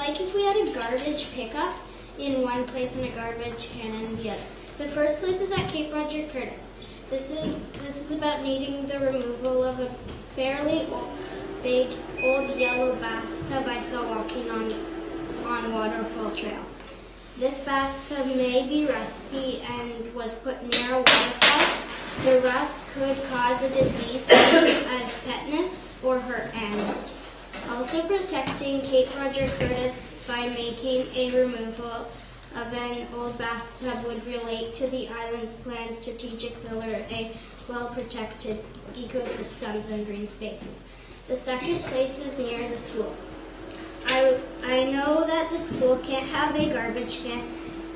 like if we had a garbage pickup in one place and a garbage can in the other. The first place is at Cape Roger Curtis. This is about needing the removal of a fairly big old yellow bathtub I saw walking on Waterfall Trail. This bathtub may be rusty and was put near a waterfall. The rust could cause a disease such as tetanus or hurt animals. Also protecting Cape Roger Curtis by making a removal of an old bathtub would relate to the island's planned strategic pillar, a well-protected ecosystems and green spaces. The second place is near the school. I know that the school can't have a garbage can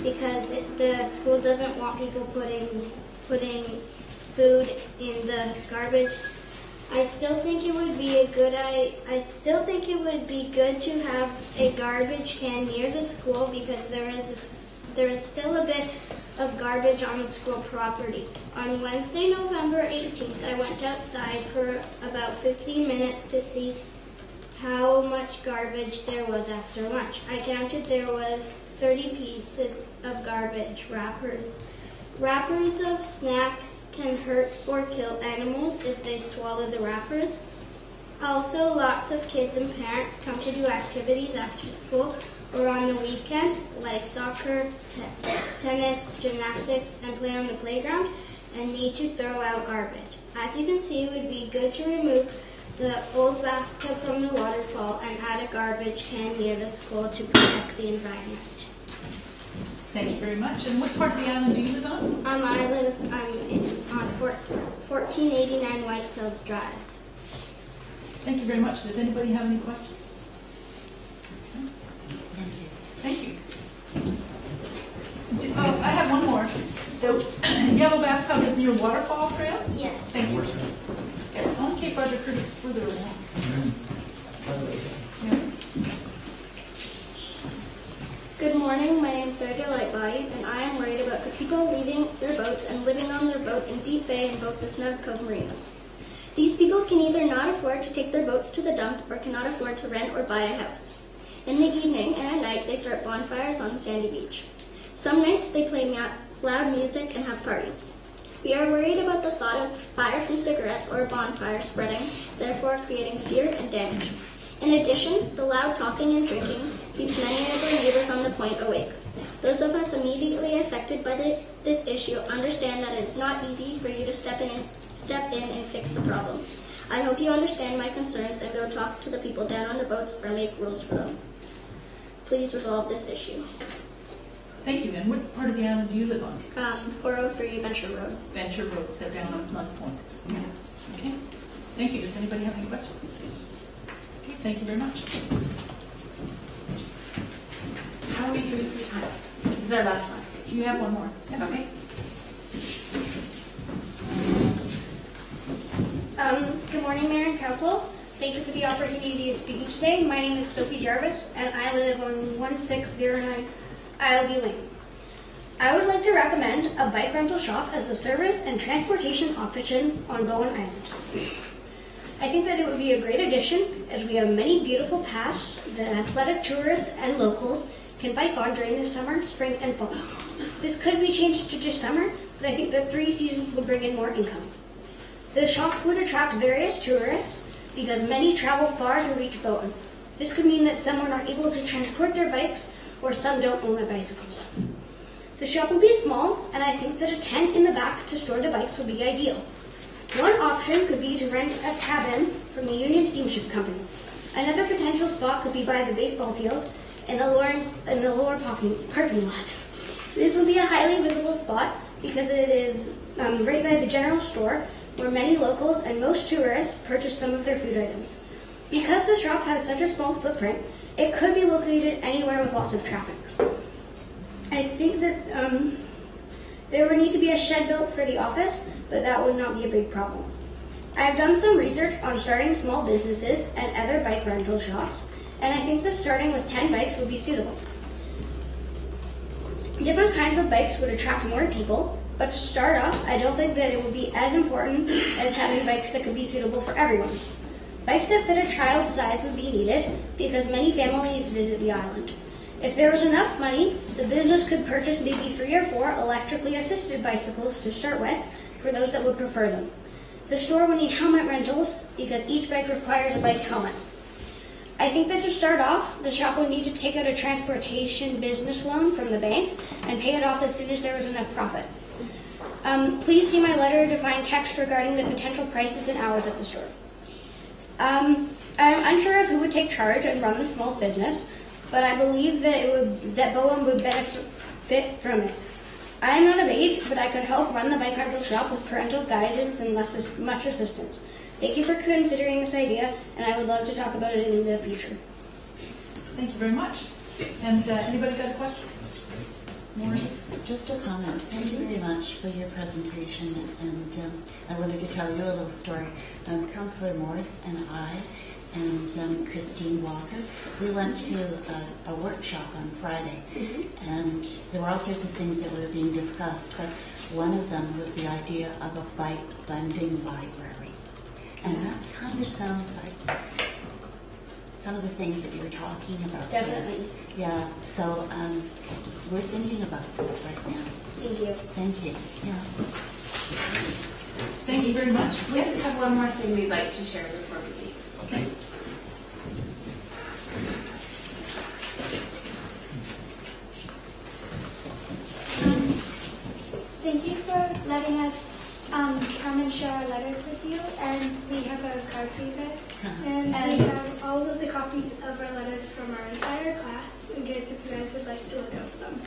because the school doesn't want people putting food in the garbage. I still think it would be good to have a garbage can near the school because there is still a bit of garbage on the school property. On Wednesday, November 18th, I went outside for about 15 minutes to see how much garbage there was after lunch. I counted there was 30 pieces of garbage wrappers. Wrappers of snacks can hurt or kill animals if they swallow the wrappers. Also, lots of kids and parents come to do activities after school or on the weekend, like soccer, tennis, gymnastics, and play on the playground, and need to throw out garbage. As you can see, it would be good to remove the old bathtub from the waterfall and add a garbage can near the school to protect the environment. Thank you very much. And what part of the island do you live on? I live on 1489 White Sills Drive. Thank you very much. Does anybody have any questions? Thank you. Oh, I have one more. The yellow bathtub is near Waterfall Trail? Yes. Thank you. On Cape Roger Curtis further along. Yeah. Good morning, my name is Sarah Lightbody, and I am worried about the people leaving their boats and living on their boat in Deep Bay and both the Snug Cove marinas. These people can either not afford to take their boats to the dump or cannot afford to rent or buy a house. In the evening and at night, they start bonfires on the sandy beach. Some nights they play loud music and have parties. We are worried about the thought of fire from cigarettes or a bonfire spreading, therefore creating fear and damage. In addition, the loud talking and drinking keeps many of our neighbors on the point awake. Those of us immediately affected by this issue understand that it is not easy for you to step in and fix the problem. I hope you understand my concerns and go talk to the people down on the boats or make rules for them. Please resolve this issue. Thank you. And what part of the island do you live on? 403 Venture Road. Venture Road, so down on Snug Point. Okay. Thank you. Does anybody have any questions? Okay, thank you very much. How are we doing for time? This is our last one. You have one more. Okay. Good morning, Mayor and Council. Thank you for the opportunity to speak today. My name is Sophie Jarvis, and I live on 1609 Isleview Lane. I would like to recommend a bike rental shop as a service and transportation option on Bowen Island. I think that it would be a great addition, as we have many beautiful paths that athletic tourists and locals can bike on during the summer, spring, and fall. This could be changed to just summer, but I think that 3 seasons would bring in more income. The shop would attract various tourists because many travel far to reach Bowen. This could mean that some are not able to transport their bikes or some don't own their bicycles. The shop would be small, and I think that a tent in the back to store the bikes would be ideal. One option could be to rent a cabin from the Union Steamship Company. Another potential spot could be by the baseball field in the lower parking lot. This would be a highly visible spot because it is right by the general store where many locals and most tourists purchase some of their food items. Because the shop has such a small footprint, it could be located anywhere with lots of traffic. I think that there would need to be a shed built for the office, but that would not be a big problem. I have done some research on starting small businesses and other bike rental shops, and I think that starting with 10 bikes would be suitable. Different kinds of bikes would attract more people, but to start off, I don't think that it would be as important as having bikes that could be suitable for everyone. Bikes that fit a child's size would be needed because many families visit the island. If there was enough money, the business could purchase maybe 3 or 4 electrically assisted bicycles to start with for those that would prefer them. The store would need helmet rentals because each bike requires a bike helmet. I think that to start off, the shop would need to take out a transportation business loan from the bank and pay it off as soon as there was enough profit. Please see my letter to find text regarding the potential prices and hours at the store. I'm unsure of who would take charge and run the small business, but I believe that Bowen would benefit from it. I am not of age, but I could help run the bike rental shop with parental guidance and much assistance. Thank you for considering this idea, and I would love to talk about it in the future. Thank you very much. And anybody got a question? Morris? Just a comment. Thank you very much for your presentation. And I wanted to tell you a little story. Councillor Morris and I and Christine Walker, we went to a workshop on Friday. And there were all sorts of things that were being discussed, but one of them was the idea of a bike lending library. And that kind of sounds like some of the things that you were talking about. Definitely. Yeah, so we're thinking about this right now. Thank you. Thank you. Yeah. Thank you very much. We just have one more thing we'd like to share before we leave. Okay. Thank you for letting us come and share our letters with you, and we have a card for you guys. And we have all of the copies of our letters from our entire class, in case if you guys would like to look over them.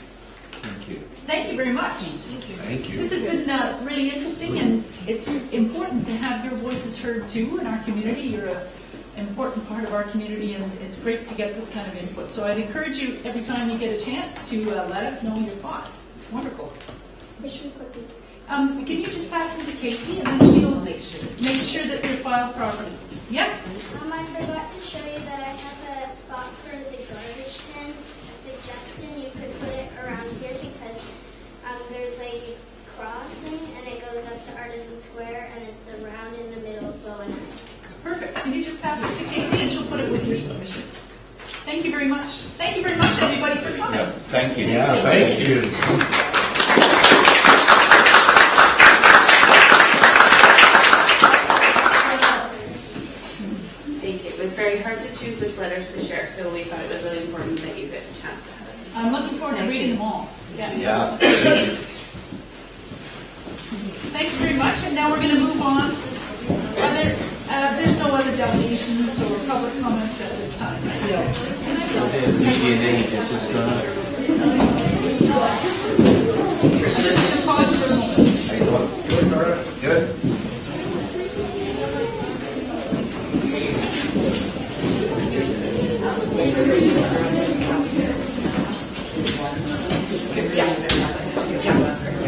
Thank you. Thank you very much. Thank you. This has been really interesting, and it's important to have your voices heard too in our community. You're an important part of our community, and it's great to get this kind of input. So I'd encourage you every time you get a chance to let us know your thoughts. It's wonderful. Where should we put these? Can you just pass them to Casey, and then she'll make sure that they're filed properly. Yes? I forgot to show you that I have a spot for the garbage can. A suggestion, you could put it around here because there's a crossing and it goes up to Artisan Square and it's around in the middle of Bowen Island. Perfect. Can you just pass it to Casey, and she'll put it with your submission. Thank you very much. Thank you very much, everybody, for coming. Yeah, thank you. Yeah, thank you. Thank you. It was very hard to choose which letters to share, so we thought it was really important that you get a chance to have it. I'm looking forward to reading them all. Yeah. Thanks very much, and now we're going to move on. There's no other delegations or public comments at this time, right? Just pause for a moment. Good.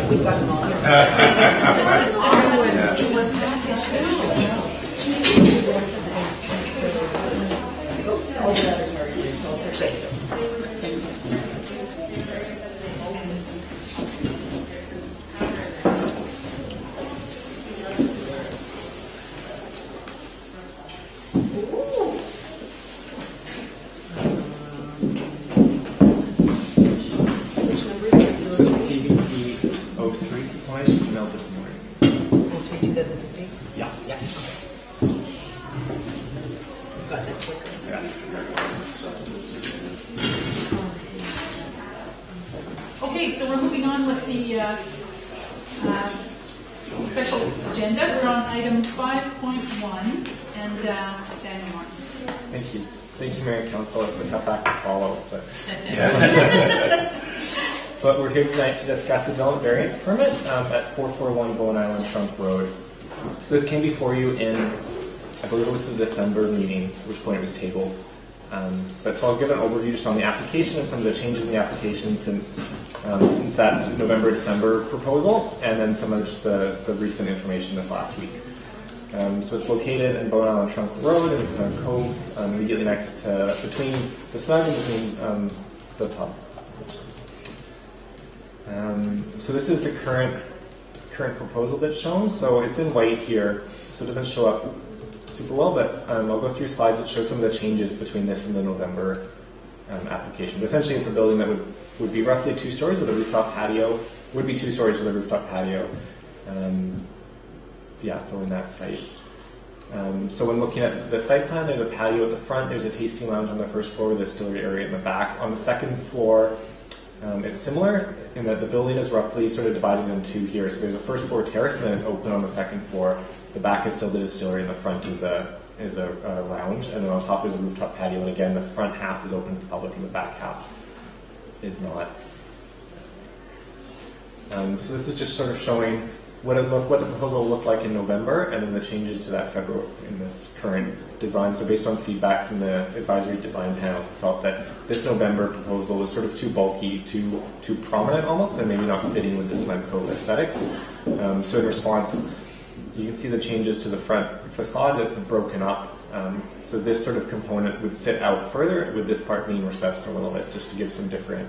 We've got them all. All the others are results are basic. Which number is this? TVP 03, so I emailed this morning. 03 2015? Yeah. Yeah. Got that quicker. Okay, so we're moving on with the special agenda. We're on item 5.1, and Daniel Martin. Thank you. Thank you, Mayor and Council. It's a tough act to follow, but but we're here tonight to discuss a development variance permit at 441 Bowen Island Trunk Road. So this came before you in, I believe it was the December meeting, at which point it was tabled. But so I'll give an overview just on the application and some of the changes in the application since that November-December proposal, and then some of just the recent information this last week. So it's located in Bowen Island Trunk Road in Snug Cove, immediately next to, between the Snug and between the pub. So this is the current proposal that's shown. So it's in white here, so it doesn't show up super well, but I'll go through slides that show some of the changes between this and the November application. But essentially, it's a building that would be roughly 2 stories with a rooftop patio. Would be 2 stories with a rooftop patio. Filling that site. So when looking at the site plan, there's a patio at the front, there's a tasting lounge on the first floor with a distillery area in the back. On the second floor, it's similar in that the building is roughly sort of divided into 2 here. So there's a first floor terrace and then it's open on the second floor. The back is still the distillery and the front is a lounge, and then on top is a rooftop patio, and again the front half is open to the public and the back half is not. So this is just sort of showing what the proposal looked like in November, and then the changes to that February in this current design. So based on feedback from the advisory design panel, we felt that this November proposal was sort of too bulky, too prominent almost, and maybe not fitting with the Smedco aesthetics. So in response, you can see the changes to the front facade that's been broken up. So this sort of component would sit out further, with this part being recessed a little bit, just to give some difference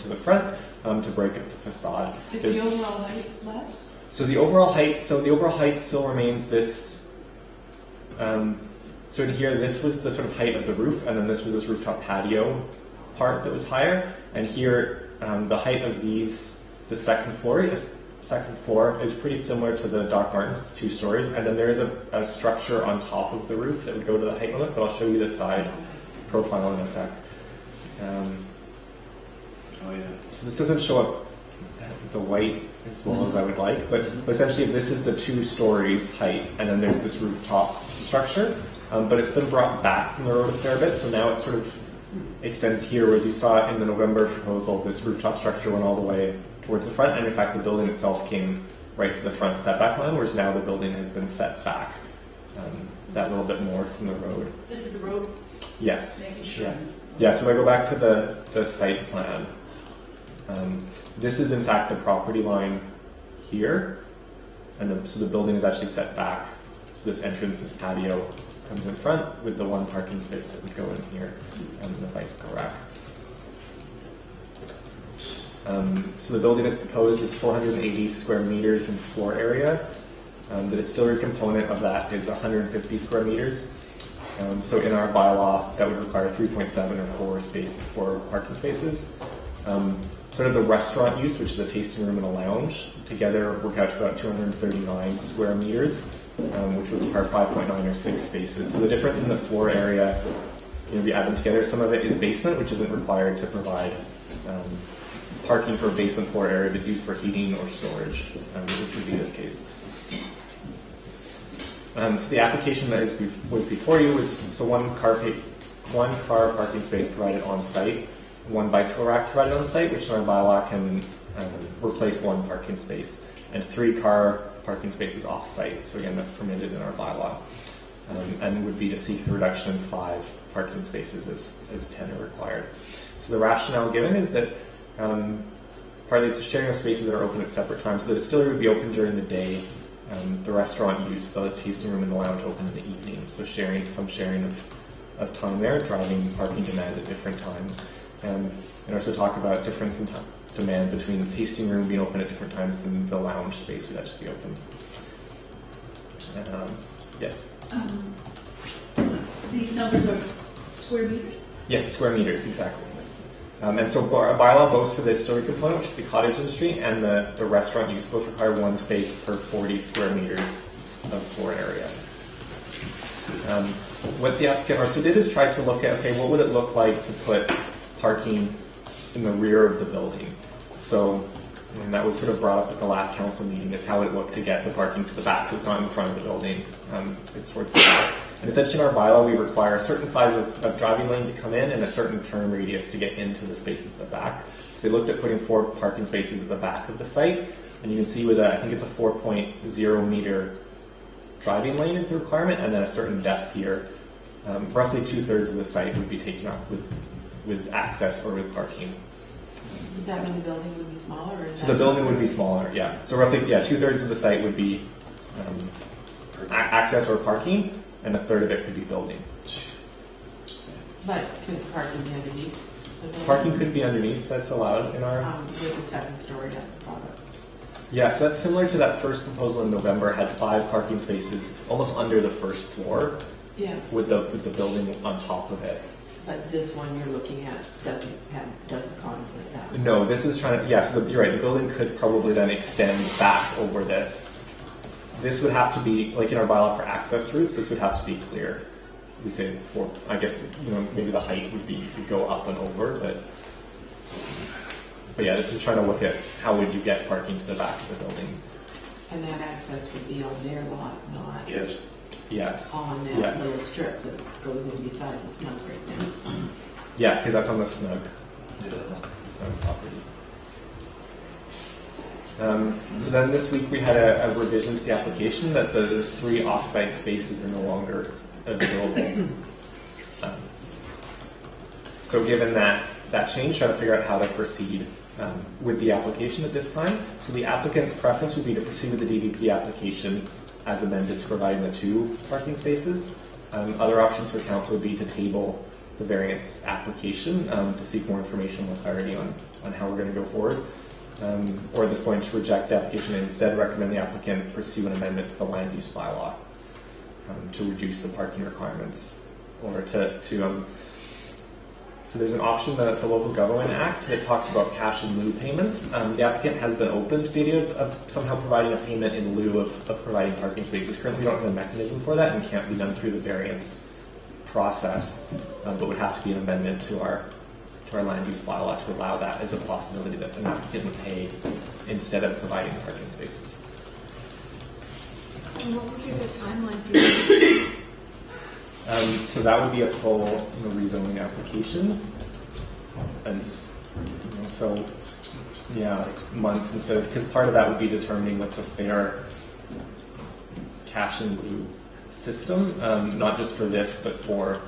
to the front, to break up the facade. Is the overall height less? So the overall height still remains this. So in here, this was the sort of height of the roof, and then this was this rooftop patio part that was higher. And here, the height of the second floor is pretty similar to the Doc Martens. It's 2 stories, and then there is a structure on top of the roof that would go to the height limit. But I'll show you the side profile in a sec. So this doesn't show up the white as well as I would like, but essentially this is the 2 stories height, and then there's this rooftop structure, but it's been brought back from the road a fair bit, so now it sort of extends here, whereas you saw in the November proposal, this rooftop structure went all the way towards the front, and in fact the building itself came right to the front setback line, whereas now the building has been set back that little bit more from the road. This is the road? Yes. Making sure. Yeah, so if I go back to the site plan, this is in fact the property line here, and so the building is actually set back. So this entrance, this patio, comes in front with the 1 parking space that would go in here, and the bicycle rack. So the building as proposed is 480 square meters in floor area. The distillery component of that is 150 square meters. So in our bylaw, that would require 3.7 or 4 parking spaces. Sort of the restaurant use, which is a tasting room and a lounge, together work out to about 239 square meters, which would require 5.9 or 6 spaces. So the difference in the floor area, if you add them together, some of it is basement, which isn't required to provide parking for a basement floor area, but it's used for heating or storage, which would be this case. So the application that was before you was one car parking space provided on site, 1 bicycle rack provided on site, which in our bylaw can replace 1 parking space, and 3 car parking spaces off site. So again, that's permitted in our bylaw, and would be to seek the reduction in 5 parking spaces as 10 are required. So the rationale given is that partly it's a sharing of spaces that are open at separate times. So the distillery would be open during the day. The restaurant use, the tasting room and the lounge open in the evening. So some sharing of time there, driving parking demands at different times. And also talk about difference in demand between the tasting room being open at different times than the lounge space would actually be open. Yes? These numbers are square meters? Yes, square meters, exactly. And so our bylaw, both for the distillery component, which is the cottage industry, and the restaurant use, both require 1 space per 40 square meters of floor area. What the applicant also did is try to look at, okay, what would it look like to put parking in the rear of the building? So, and that was sort of brought up at the last council meeting, is how it looked to get the parking to the back, so it's not in the front of the building, it's towards the back. And essentially in our bylaw, we require a certain size of driving lane to come in and a certain turn radius to get into the spaces at the back. So they looked at putting 4 parking spaces at the back of the site, and you can see with I think it's a 4.0 meter driving lane is the requirement, and then a certain depth here. Roughly 2/3 of the site would be taken up with access or with parking. Does that mean the building would be smaller? Or so the building would be smaller, yeah. So roughly, 2/3 of the site would be access or parking, and 1/3 of it could be building. But could parking be underneath the building? Parking could be underneath, that's allowed in our... With the 2nd story at the bottom. Yeah, so that's similar to that first proposal in November. It had 5 parking spaces almost under the first floor Yeah, with the building on top of it. but this one you're looking at doesn't contemplate that. No, this is trying to, you're right, the building could probably then extend back over this. This would have to be, like in our bylaw for access routes, this would have to be clear. We say, for, I guess, maybe the height would be, to go up and over, but yeah, this is trying to look at how would you get parking to the back of the building. And that access would be on their lot, not Yes. on that little strip that goes in beside the snug right now. Yeah, because that's on the snug property. So then this week we had a revision to the application that those 3 off-site spaces are no longer available. So given that change, trying to figure out how to proceed with the application at this time. So the applicant's preference would be to proceed with the DVP application as amended to providing the 2 parking spaces. Other options for council would be to table the variance application to seek more information, more clarity on how we're going to go forward. Or at this point to reject the application and instead recommend the applicant pursue an amendment to the land use bylaw to reduce the parking requirements, or so there's an option, the Local Government Act, that talks about cash in lieu payments. The applicant has been open to the idea of somehow providing a payment in lieu of providing parking spaces. Currently, we don't have a mechanism for that and can't be done through the variance process, but would have to be an amendment to our land use bylaw to allow that as a possibility that an applicant would pay instead of providing parking spaces. And what would be the timeline? So that would be a full rezoning application, and so months instead of, because part of that would be determining what's a fair cash in lieu system, not just for this, but for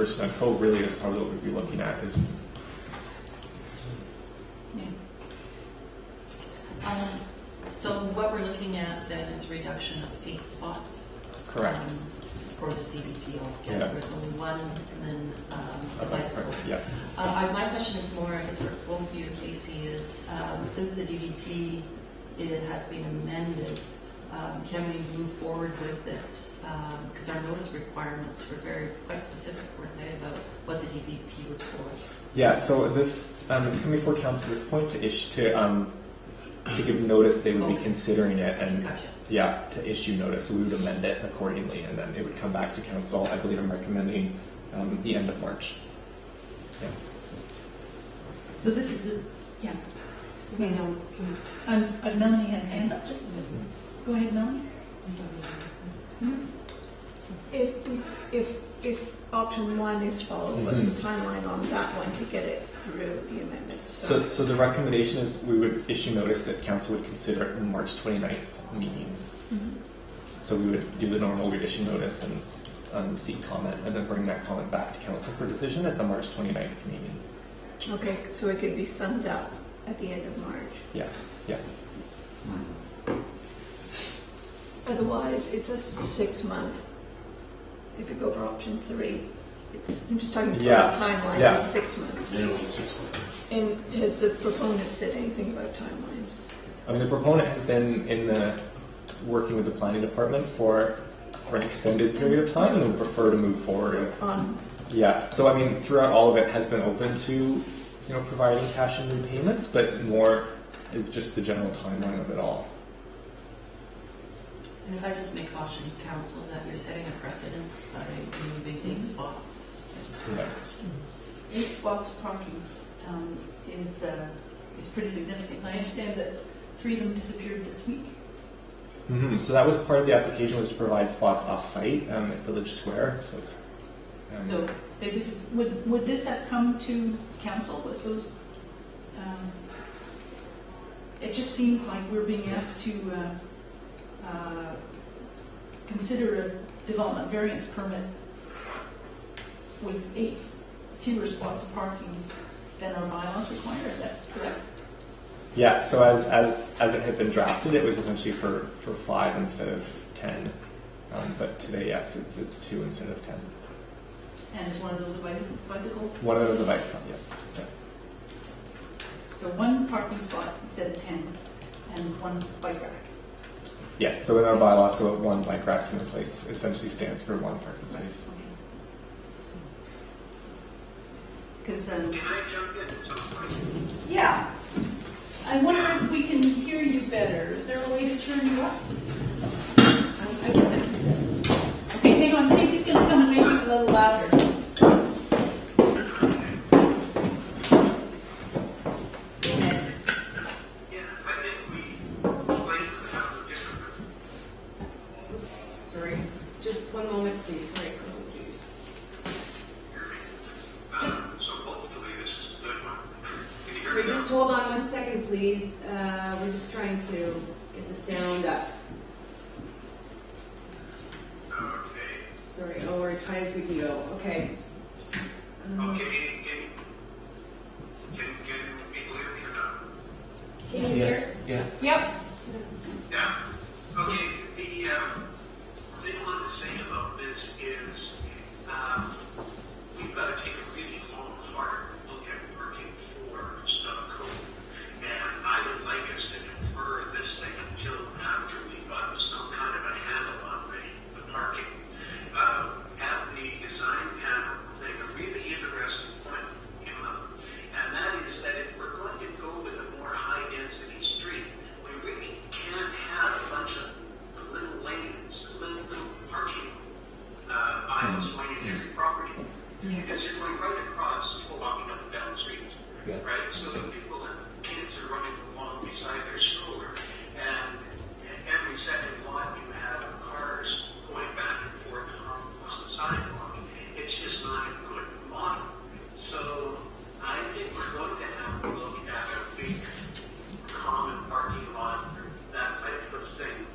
Snug Cove really is probably what we'd be looking at is. So what we're looking at then is reduction of 8 spots. Correct. For this DVP altogether, with only 1 and then a bicycle. Yes. My question is more, I guess, for both you and Casey, is since the DVP has been amended, can we move forward with it? Because our notice requirements were quite specific, weren't they, about what the DVP was for? Yeah. So this it's coming before council at this point to give notice they would be considering it and. Gotcha. Yeah, to issue notice, so we would amend it accordingly, and then it would come back to council. I believe I'm recommending the end of March. Yeah. So this is Melanie had a hand up. Go ahead, Melanie. If option 1 is followed, what's the timeline on that one to get it through the amendment? So the recommendation is we would issue notice that council would consider it in March 29th meeting. So we would do the normal, we'd issue notice and seek comment, and then bring that comment back to council for decision at the March 29th meeting. Okay, so it could be summed up at the end of March. Yes. Yeah. Otherwise, it's a 6-month. If you go for option 3, I'm just talking about timelines. Yeah. It's 6 months. And has the proponent said anything about timelines? I mean, the proponent has been working with the planning department for an extended period of time, and would prefer to move forward. Yeah. So I mean, throughout all of it, has been open to providing cash in lieu payments, but more is just the general timeline of it all. And if I just may caution council that you're setting a precedent by removing 8 spots. Yeah. 8 spots parking is pretty significant. I understand that 3 of them disappeared this week. So that was part of the application, was to provide spots off-site at Village Square. So it's. So they would this have come to council with those? It just seems like we're being asked to consider a development variance permit with 8 fewer spots of parking than our bylaws require. Is that correct? Yeah. So as it had been drafted, it was essentially for 5 instead of 10. But today, yes, it's 2 instead of 10. And is one of those a bicycle? One of those a bicycle, yes. Yeah. So 1 parking spot instead of 10. and one bike rack. Yes, so in our bylaws, so one bike rack in the place essentially stands for one parking space. Because yeah, I wonder if we can hear you better. Is there a way to turn you up? I get that. Okay, hang on. Casey's going to come and make it a little louder. Sorry, just one moment, please. Sorry. Wait, just hold on 1 second, please. We're just trying to get the sound up. Sorry, or as high as we can go. Okay. Can you hear? Yeah. Yep. Yeah. Okay. The thing I want to say about this is we've got to take a really long, hard look at working for Snow Cove. And I would like us to defer this thing until after we've got some kind of a handle on the parking. At the design panel, they have a really interesting point came up. And that is that if we're going to go with a more high-density street, we really can't have a bunch of little lanes, little parking aisles going into every property. Because you're going right across people walking up and down the street, right? So the people and kids are running along beside their stroller, and every second lot you have cars going back and forth on the sidewalk. It's just not a good model. So I think we're going to have to look at a big common parking lot, that type of thing,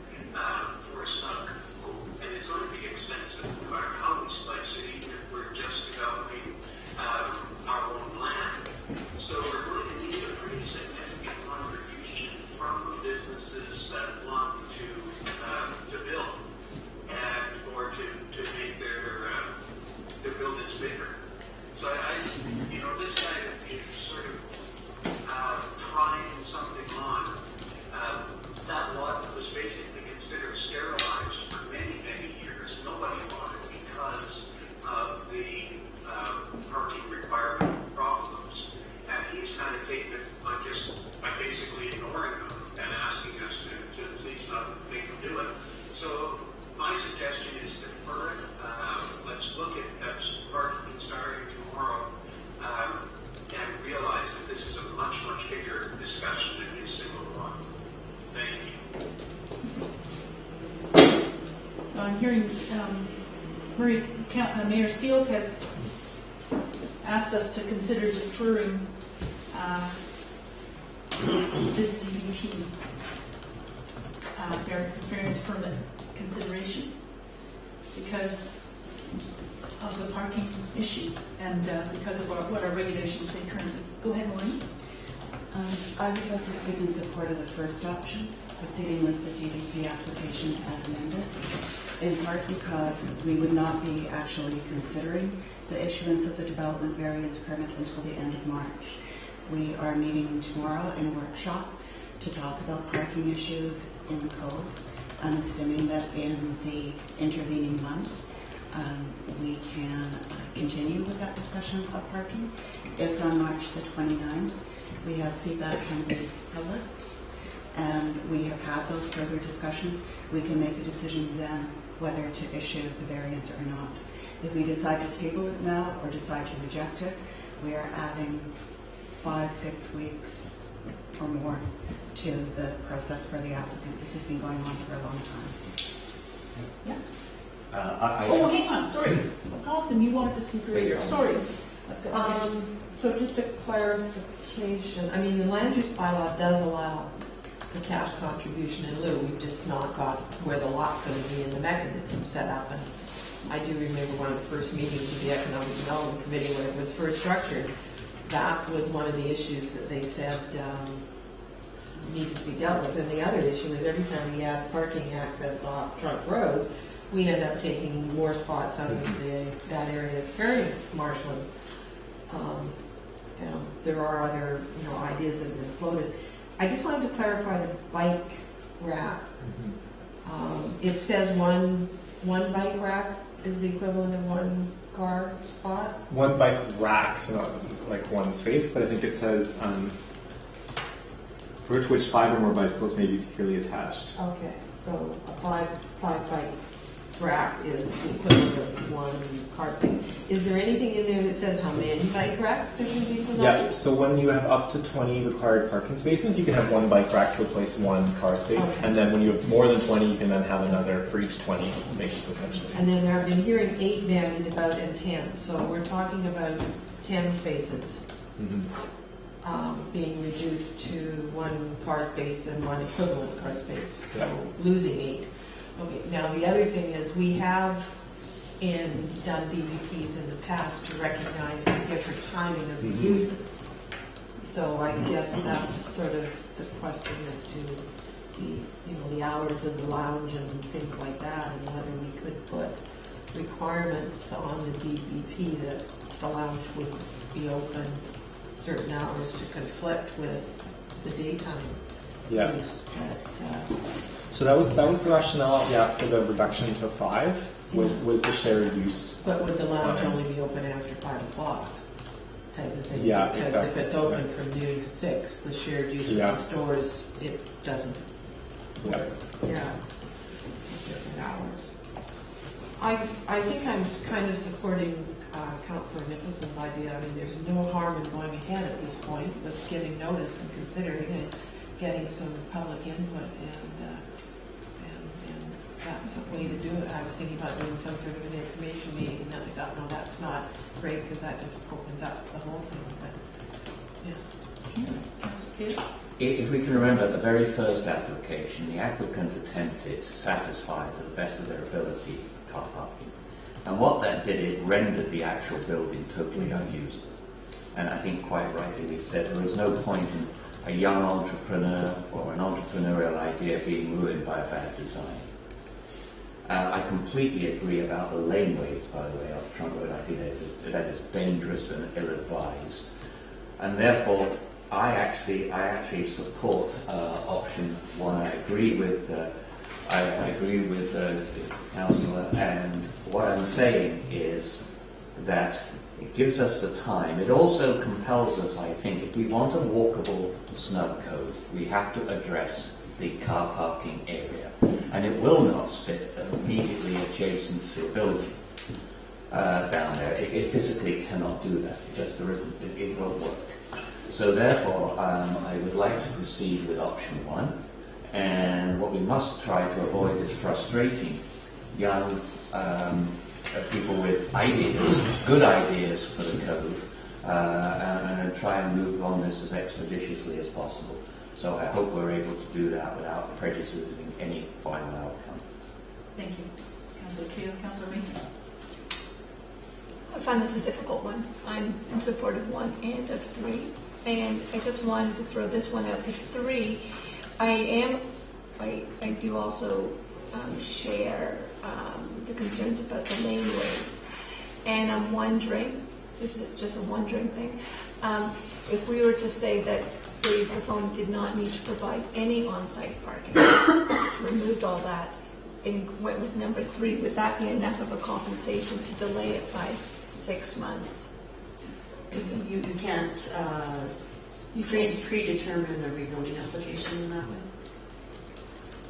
for Snow Cove. And it's going to be expensive no matter how we slice it, even if we're just developing our own land. So we're going to need a pretty significant contribution from the businesses that want to build and or to make their buildings bigger. So this kind of is sort of trying something on. That lot was basically considered sterilized for many, many years. Nobody wanted it because of the parking requirement problems. And he's kind of taken it by basically ignoring them and asking us to please not make them do it. So my suggestion is defer it. Let's look at parking starting tomorrow and realize that this is a much, much bigger discussion than a single one. Thank you. So I'm hearing Mayor Steels has asked us to consider deferring this DEP variance permit consideration because of the parking issue and because of what our regulations say currently. Go ahead, Maureen. I would like to speak in support of the first option, proceeding with the DDP application as amended, in part because we would not be actually considering the issuance of the development variance permit until the end of March. We are meeting tomorrow in a workshop to talk about parking issues in the Cove. I'm assuming that in the intervening month, we can continue with that discussion of parking. If on March the 29th, we have feedback from the public, and we have had those further discussions, we can make a decision then whether to issue the variance or not. If we decide to table it now or decide to reject it, we are adding 5-6 weeks or more to the process for the applicant. This has been going on for a long time. Yeah. Hang on. Sorry. Allison, you wanted to speak earlier. Sorry. So just a clarification, I mean, the land use bylaw does allow the cash contribution in lieu. We've just not got where the lot's going to be in the mechanism set up. And I do remember one of the first meetings of the Economic Development Committee when it was first structured. That was one of the issues that they said needed to be dealt with. And the other issue is every time we add parking access off Trunk Road, we end up taking more spots out of that area of Ferry Marshland. There are other ideas that have been floated. I just wanted to clarify the bike rack. It says one bike rack is the equivalent of one car spot. One bike rack, so not like one space, but I think it says for which 5 or more bicycles may be securely attached. Okay, so a five bike rack is the equivalent of one car space. Is there anything in there that says how many bike racks there can be provided? Yeah, so when you have up to 20 required parking spaces, you can have one bike rack to replace one car space. Okay. And then when you have more than 20, you can then have another for each 20 spaces, essentially. And then I've been hearing 8 bandied about and 10, so we're talking about 10 spaces being reduced to one car space and one equivalent car space, so losing 8. Okay, now the other thing is we have done DVPs in the past to recognize the different timing of the uses. So I guess that's sort of the question as to the hours of the lounge and things like that, and whether we could put requirements on the DVP that the lounge would be open certain hours to conflict with the daytime use. So that was the rationale, for the reduction to 5 was the shared use. But would the lounge only be open after 5 o'clock? Type of thing? Yeah, because exactly. if it's open from noon to 6, the shared use of the stores, it doesn't. Yeah. Different hours. I think I'm kind of supporting Councillor Nicholson's idea. I mean, there's no harm in going ahead at this point with giving notice and considering and getting some public input, and that's a way to do it. I was thinking about doing some sort of an information meeting, and then I thought, no, that's not great because that just opens up the whole thing. But if we can remember the very first application, the applicant attempted to satisfy to the best of their ability car parking. And what that did, it rendered the actual building totally unusable. And I think quite rightly we said there was no point in a young entrepreneur or an entrepreneurial idea being ruined by a bad design. I completely agree about the laneways, by the way, off Trunk Road. I think that is dangerous and ill-advised. And therefore, I actually support option 1. I agree with Councillor, and what I'm saying is that it gives us the time. It also compels us, I think, if we want a walkable snug code, we have to address the car parking area. And it will not sit immediately adjacent to a building down there. It physically cannot do that. It won't work. So therefore, I would like to proceed with option 1. And what we must try to avoid is frustrating young people with ideas, good ideas for the code, and try and move on this as expeditiously as possible. So I hope we're able to do that without prejudicing any final outcome. Thank you. Councillor Keel, Councillor Mason. I find this a difficult one. I'm in support of 1 and of 3. And I just wanted to throw this one out. With 3, I do also share the concerns about the laneways. And I'm wondering, this is just a wondering thing, if we were to say that the proponent did not need to provide any on-site parking, removed all that, and went with number 3, would that be enough of a compensation to delay it by 6 months? You can't predetermine a rezoning application in that way.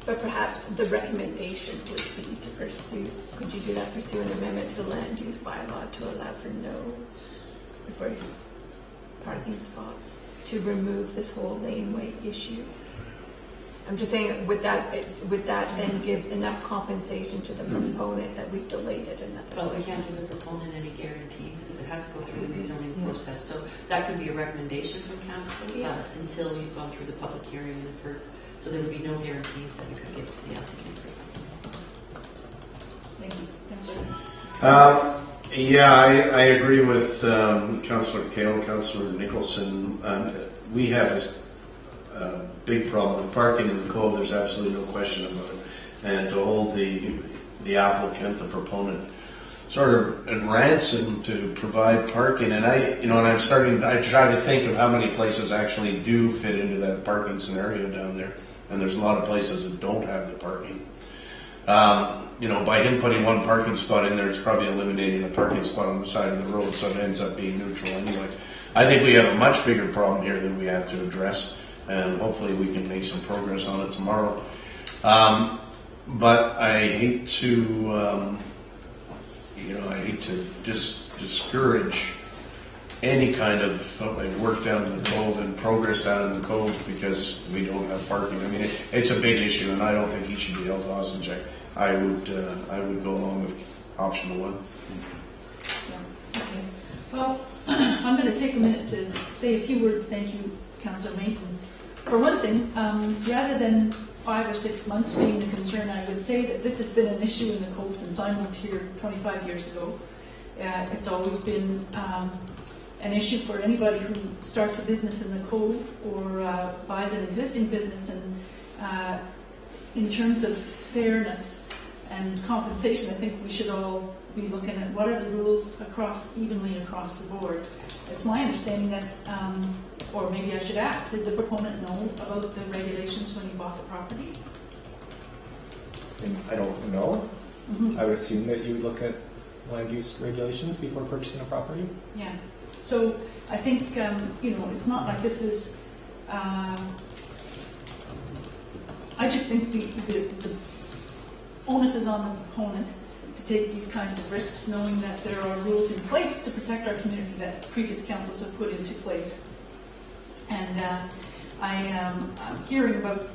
But perhaps the recommendation would be to pursue, could you do that, pursue an amendment to the land use bylaw to allow for parking spots, to remove this whole laneway issue? I'm just saying, would that then give enough compensation to the proponent that we've delayed it another? Well, we can't give the proponent any guarantees because it has to go through the rezoning process. So that could be a recommendation from council until you've gone through the public hearing and heard. So there would be no guarantees that we could give to the applicant for something. Thank you. Councillor. I agree with Councillor Kale and Councillor Nicholson. We have a big problem with parking in the Cove. There's absolutely no question about it. And to hold the applicant, the proponent, sort of at ransom to provide parking, and I try to think of how many places actually do fit into that parking scenario down there, and there's a lot of places that don't have the parking. By him putting one parking spot in there, it's probably eliminating a parking spot on the side of the road, so it ends up being neutral anyway. I think we have a much bigger problem here that we have to address, and hopefully we can make some progress on it tomorrow. But I hate to, discourage any kind of work down in the cove and progress down in the cove because we don't have parking. I mean, it's a big issue, and I don't think he should be held hostage. I would go along with option 1. Yeah. Okay. Well, I'm going to take a minute to say a few words. Thank you, Councillor Mason. For one thing, rather than 5 or 6 months being a concern, I would say that this has been an issue in the Cove since I moved here 25 years ago. It's always been an issue for anybody who starts a business in the Cove or buys an existing business. And in terms of fairness and compensation, I think we should all be looking at what are the rules evenly across the board. It's my understanding that, or maybe I should ask, did the proponent know about the regulations when he bought the property? I don't know. I would assume that you would look at land use regulations before purchasing a property. Yeah. So I think, it's not like this is, I just think the onus is on the proponent to take these kinds of risks, knowing that there are rules in place to protect our community that previous councils have put into place. And I'm hearing about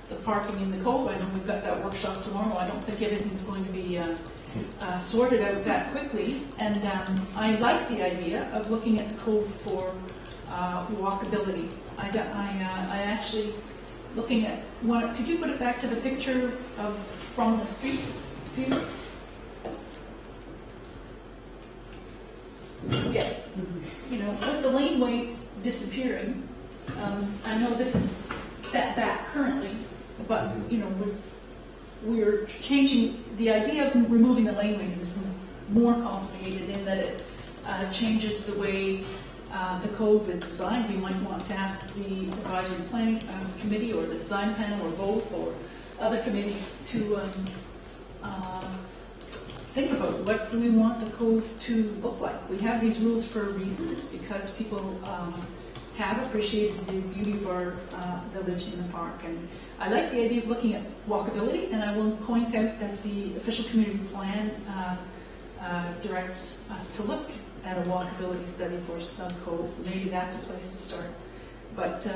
the parking in the Cove. I know we've got that workshop tomorrow. I don't think everything's going to be sorted out that quickly. And I like the idea of looking at the Cove for walkability. I actually, looking at one, could you put it back to the picture of from the street view? Yeah. With the laneways disappearing, I know this is set back currently, but we're changing. The idea of removing the laneways is more complicated in that it changes the way the Cove is designed. We might want to ask the advisory planning committee or the design panel or both or other committees to think about what do we want the Cove to look like. We have these rules for a reason. It's because people have appreciated the beauty of our village in the park. And I like the idea of looking at walkability, and I will point out that the official community plan directs us to look at a walkability study for Snug Cove. Maybe that's a place to start. But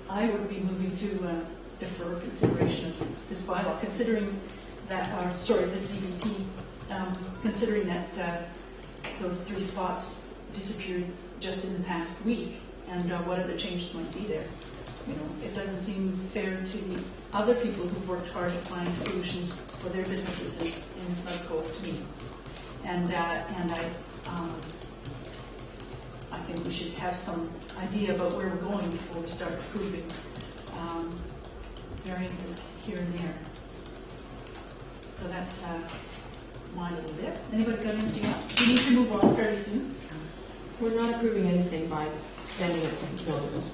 I would be moving to defer consideration of this bylaw, considering that, this DBP, considering that those 3 spots disappeared just in the past week, and what other changes might be there. It doesn't seem fair to the other people who've worked hard at finding solutions for their businesses in Snug Cove to me. And I think we should have some idea about where we're going before we start approving variances here and there. So that's my little bit. Anybody got anything else? We need to move on fairly soon. We're not approving anything by sending it to notice.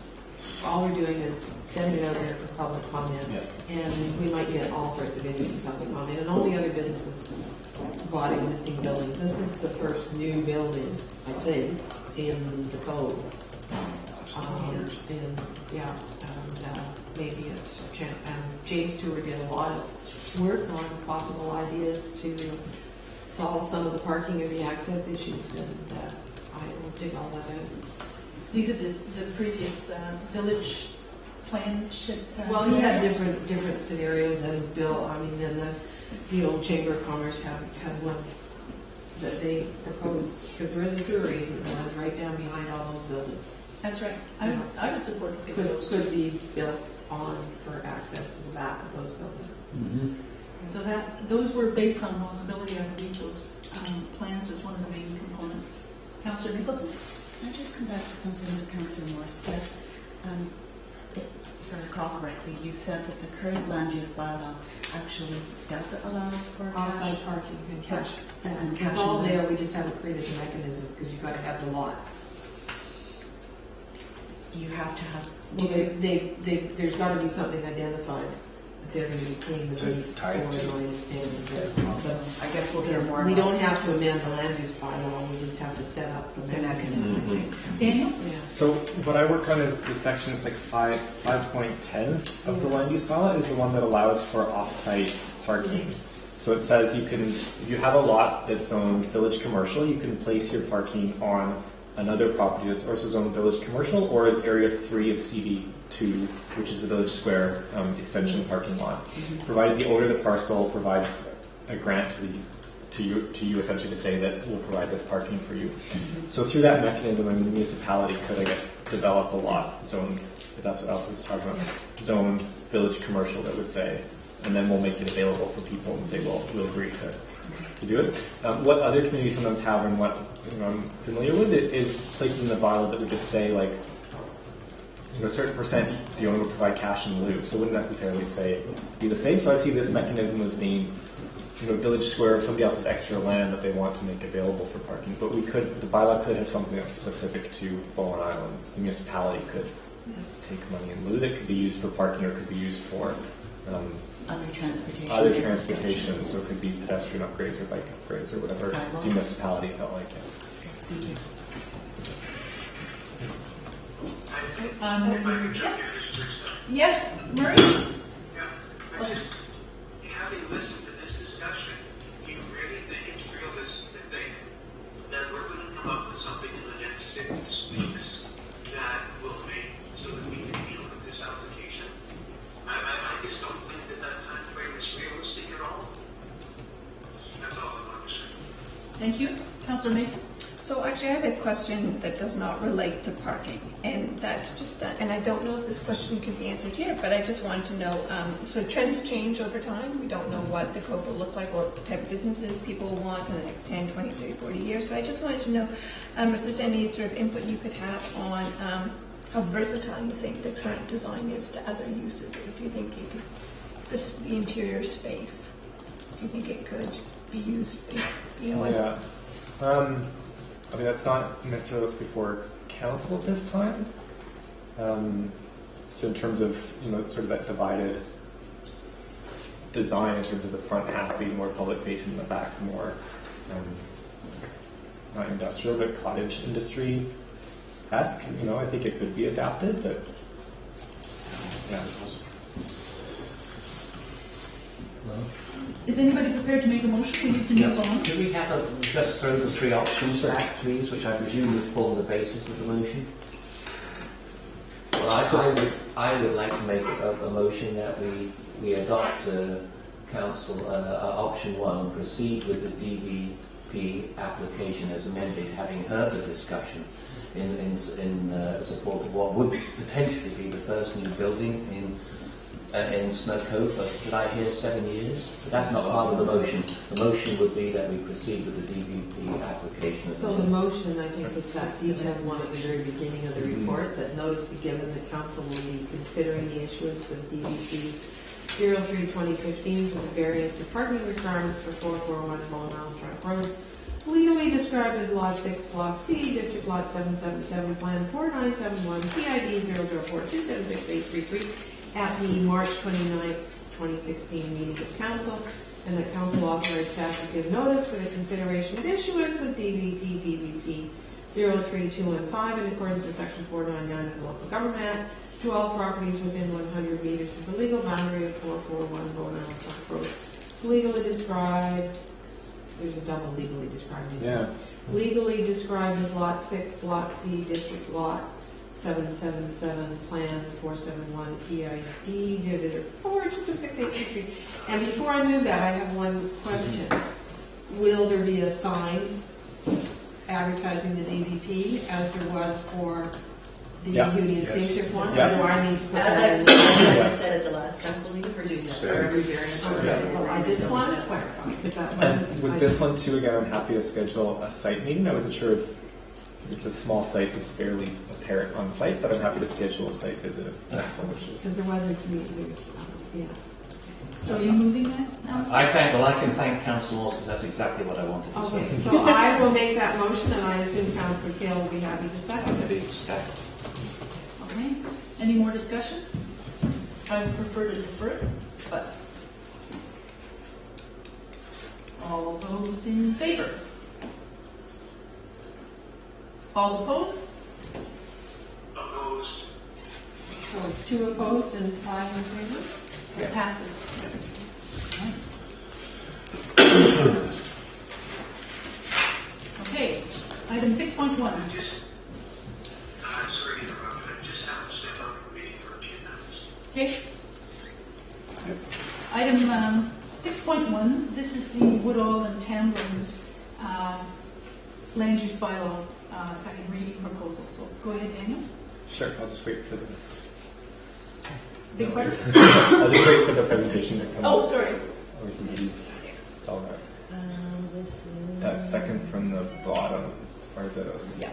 All we're doing is sending it out there for public comment, and we might get all sorts of interesting public comment. And all the other businesses bought existing buildings. This is the first new building, I think, in the Cove. Maybe it's James Stewart did a lot of work on possible ideas to solve some of the parking or the access issues, and I will dig all that out. These are the previous village plan. Well, he had different scenarios, and Bill, then the old Chamber of Commerce had one that they proposed, because there is a sewer easement that runs right down behind all those buildings. That's right. I would support it. Could be built on for access to the back of those buildings. Mm-hmm. So those were based on walkability. I believe those plans was one of the main components. Councillor Nicholson? Can I just come back to something that Councillor Morse said? if I recall correctly, you said that the current land use bylaw actually does allow for Offsite cash. parking and cash. And cash It's all in there, we just haven't created the mechanism because you've got to have the lot. You have to have. Well, there's got to be something identified that they're going to be paying the money for, tied to. as I understand it. So I guess we'll hear more. We about don't have to amend the land use bylaw, we just have to set up the the mechanism. mechanism. Daniel? Yeah. So what I work on is the section, it's like 5.10 of the land use bylaw is the one that allows for off-site parking. So it says you can, if you have a lot that's zoned village commercial, you can place your parking on another property that's also zoned village commercial or as area 3 of CD2, which is the village square extension parking lot. Provided the owner of the parcel provides a grant to you essentially to say that we'll provide this parking for you. So through that mechanism, I mean, the municipality could, I guess, develop a lot zoned, if that's what else is talking about, zoned village commercial that would say, and then we'll make it available for people and say, well, we'll agree to do it. What other communities sometimes have and what I'm familiar with it is places in the bylaw that would just say like, a certain percent the owner would provide cash in lieu. So it wouldn't necessarily say be the same. So I see this mechanism as being, village square, if somebody else has extra land that they want to make available for parking. But the bylaw could have something that's specific to Bowen Island. The municipality could take money in lieu that could be used for parking or could be used for Other transportation. other transportation. So it could be pedestrian upgrades or bike upgrades or whatever Sidewalks. the municipality felt like. Yes. Thank you. Yes, Murray? Having listened to this discussion, do you really think it's realistic to think that we're going to come up with something in the next 6 weeks that will make so that we can deal with this application? I just don't think that time frame is realistic at all. That's all I want to say. Thank you. Councillor Mason? So actually, I have a question that does not relate to parking, and that's just that. And I don't know if this question can be answered here, but I just wanted to know. So trends change over time. We don't know what the code will look like or what type of businesses people want in the next 10, 20, 30, 40 years. So I just wanted to know if there's any sort of input you could have on how versatile you think the current design is to other uses. If you think it could, the interior space, do you think it could be used? Yeah. I mean, that's not necessarily what's before council at this time. So in terms of, sort of that divided design in terms of the front half being more public facing, the back more, not industrial, but cottage industry-esque, I think it could be adapted, but yeah. Is anybody prepared to make a motion? We need to move on. Could we have just throw the 3 options back, please, which I presume would form the basis of the motion? Well, I would like to make a motion that we adopt council option 1, proceed with the DVP application as amended, having heard the discussion in support of what would potentially be the first new building in Snow Cove, but did I hear 7 years? But that's not part of the motion. The motion would be that we proceed with the DVP application. So the motion, I think, is that detailed one at the very beginning of the report, that notice be given that council will be considering the issuance of DVP 03-2015 for the variance of parking requirements for 441 Bowen Island Trunk Road, legally described as Lot 6, Block C, District Lot 777, Plan 4971, PID 004276833, at the March 29, 2016 meeting of council, and that council authorized staff to give notice for the consideration of issuance of DVP 03215 in accordance with Section 499 of the Local Government Act to all properties within 100 meters of the legal boundary of 441 Bowen Island Trunk Road. Legally described, there's a double legally described. Yeah. Legally described as Lot 6, Block C, District Lot 777, Plan 471, PID 004276833. And before I move that, I have one question. Will there be a sign advertising the DVP as there was for the Union Steamship one? Yeah. Or do I need to put As that in? I said at the last council meeting, we're doing that for every variance. Well, I just want to clarify, because that And wasn't... with this one too, again, I'm happy to schedule a site meeting. I wasn't sure if It's a small site that's barely apparent on site, but I'm happy to schedule a site visit if that's so wishes. Because there was a community, yeah. So are you moving that now? I can thank Councillor Morse because that's exactly what I wanted to Okay, say. so I will make that motion, and I assume Councillor Kale will be happy to second it. Indeed, second. Okay. Any more discussion? I would prefer to defer it, but all those in favor? All opposed? Opposed? So 2 opposed and 5 in favor? It passes. Okay, item 6.1. Sorry to interrupt, I just have to step out of the meeting for a few minutes. Okay. Item 6.1, this is the Woodall and Tamlin land use bylaw second reading proposal. So go ahead, Daniel. Sure, I'll just wait for the... Big part? I'll just wait for the presentation to come Oh, up. sorry. Or we can maybe install that. This is... That second from the bottom, or is that us? Yeah.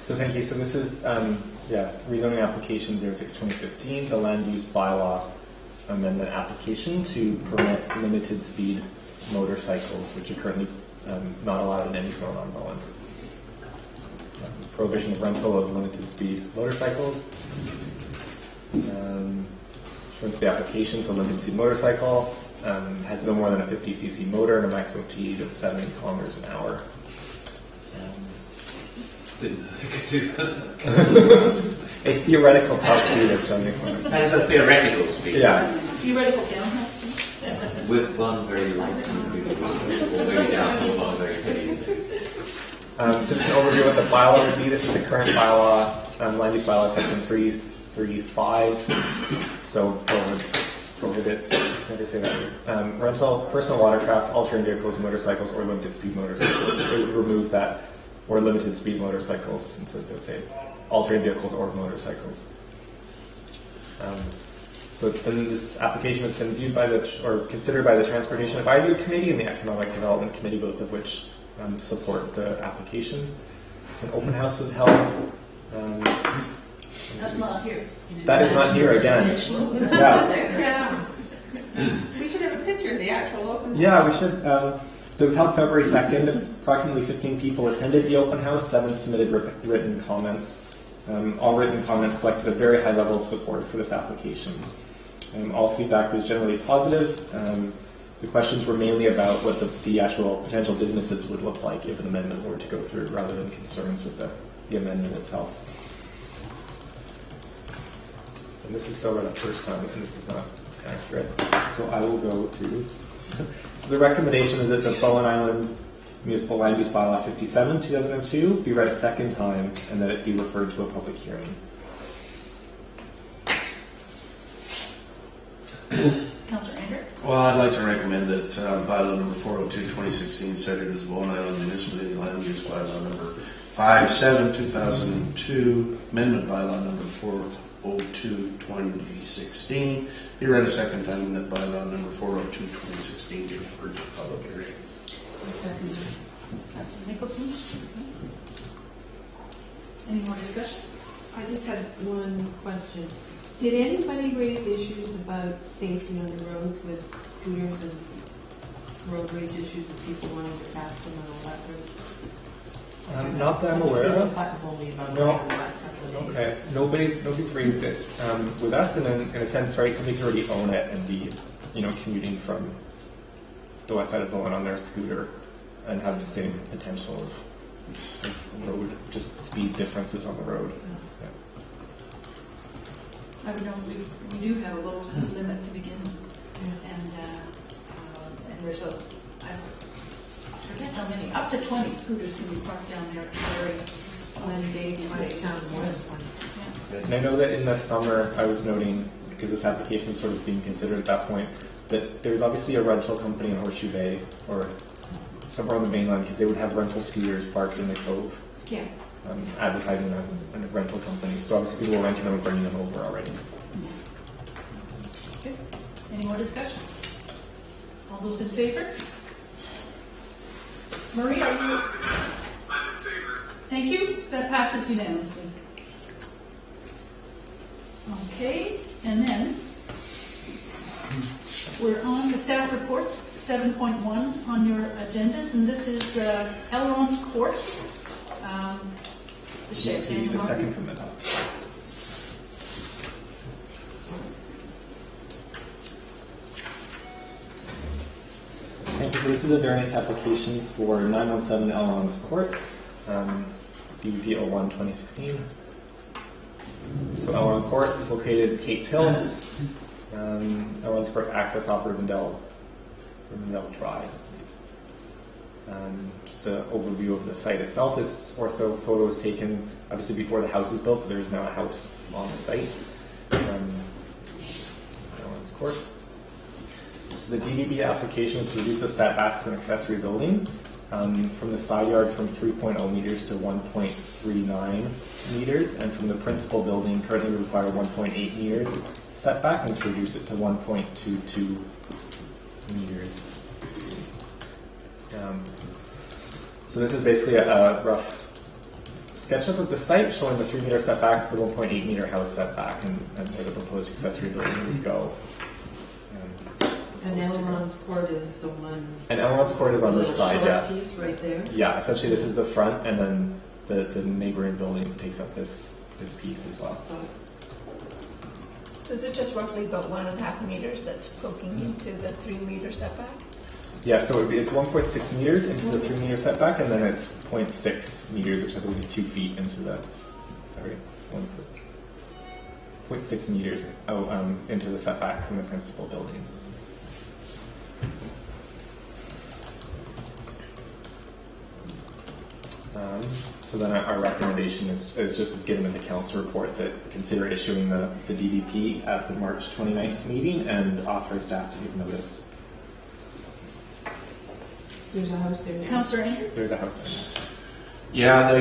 So thank you. So this is, rezoning application 06-2015, the land use bylaw amendment application to permit limited speed motorcycles, which are currently not allowed in any zone on Bowen. Prohibition of rental of limited speed motorcycles. Showing the application, so limited speed motorcycle has no more than a 50cc motor and a maximum speed of 70 kilometers an hour. Didn't think I could do that. A theoretical top speed of 70 kilometers. That is a theoretical speed. Yeah. Theoretical downhill speed. With one very light or very down and one very heavy. So just an overview of what the bylaw would be. This is the current bylaw, land use bylaw section 335. So prohibits, never say that. Rental, personal watercraft, all-terrain vehicles, motorcycles, or limited speed motorcycles. It would remove that, or limited speed motorcycles, and so it would say all-terrain vehicles or motorcycles. So it's been, this application has been viewed by considered by the Transportation Advisory Committee and the Economic Development Committee, both of which support the application. So an open house was held. That's not here. That is not here again. Yeah. We should have a picture of the actual open. Yeah, we should. So it was held February 2nd. Approximately 15 people attended the open house. 7 submitted written comments. All written comments selected a very high level of support for this application. All feedback was generally positive. The questions were mainly about what the actual potential businesses would look like if an amendment were to go through, rather than concerns with the amendment itself. And this is still read the first time, and this is not accurate. So I will go to... So the recommendation is that the Bowen Island Municipal Land Use Bylaw 57, 2002 be read a second time, and that it be referred to a public hearing. Councillor Andrew? Well, I'd like to recommend that bylaw number 402, 2016, cited as Bowen Island Municipal Land Use Bylaw number 57, 2002, amendment bylaw number 402, 2016, be read a second time, and that bylaw number 402, 2016 be referred to public hearing. Councillor Nicholson? Any more discussion? I just had one question. Did anybody raise issues about safety on the roads with scooters and road rage issues of people wanting to pass them and all that sort of stuff? Not that I'm aware of. No. Okay. Nobody's raised it with us, and in a sense, right? Somebody can already own it and be, commuting from the west side of Bowen on their scooter and have the same potential of road, just speed differences on the road. Yeah. I would know we do have a low speed limit to begin with, and there's I forget how many, up to 20 scooters can be parked down there when they count more than 20. Yeah. And I know that in the summer, I was noting, because this application was sort of being considered at that point, that there's obviously a rental company in Horseshoe Bay or somewhere on the mainland, because they would have rental scooters parked in the cove. Yeah. Advertising a rental company. So obviously people were renting them and bringing them over already. Okay. Any more discussion? All those in favor? Marie, are you? I'm in favor. Thank you. That passes unanimously. Okay, and then we're on to staff reports, 7.1 on your agendas, and this is Elrond Court. The shed. You need a second from the top. Thank you. So this is a variance application for 917 Elrond's Court, BVP 01-2016. So Elrond Court is located in Kates Hill. Elrond's Court access off Rivendell Drive. Just an overview of the site itself is ortho photos taken obviously before the house is built, but there is now a house on the site. Elrond's Court. So the DDB application is to reduce the setback to an accessory building from the side yard from 3.0 meters to 1.39 meters, and from the principal building currently we require 1.8 meters setback, and to reduce it to 1.22 meters. So this is basically a rough sketchup of the site showing the 3-meter setbacks, the 1.8 meter house setback, and where the proposed accessory building would go. And Elrond's Court is the one. And Elrond's Court is on this side, yes. Piece right there. Yeah, essentially this is the front, and then the neighboring building takes up this piece as well. So is it just roughly about 1.5 meters that's poking into the 3-meter setback? Yeah, so it's 1.6 meters into the 3-meter setback, and then it's 0.6 meters, which I believe is 2 feet into the, 0.6 meters into the setback from the principal building. So then our recommendation is just as given in the council report, that consider issuing the DDP at the March 29th meeting and authorize staff to give notice. There's a house there now. Councillor Andrew? There's a house there. Yeah,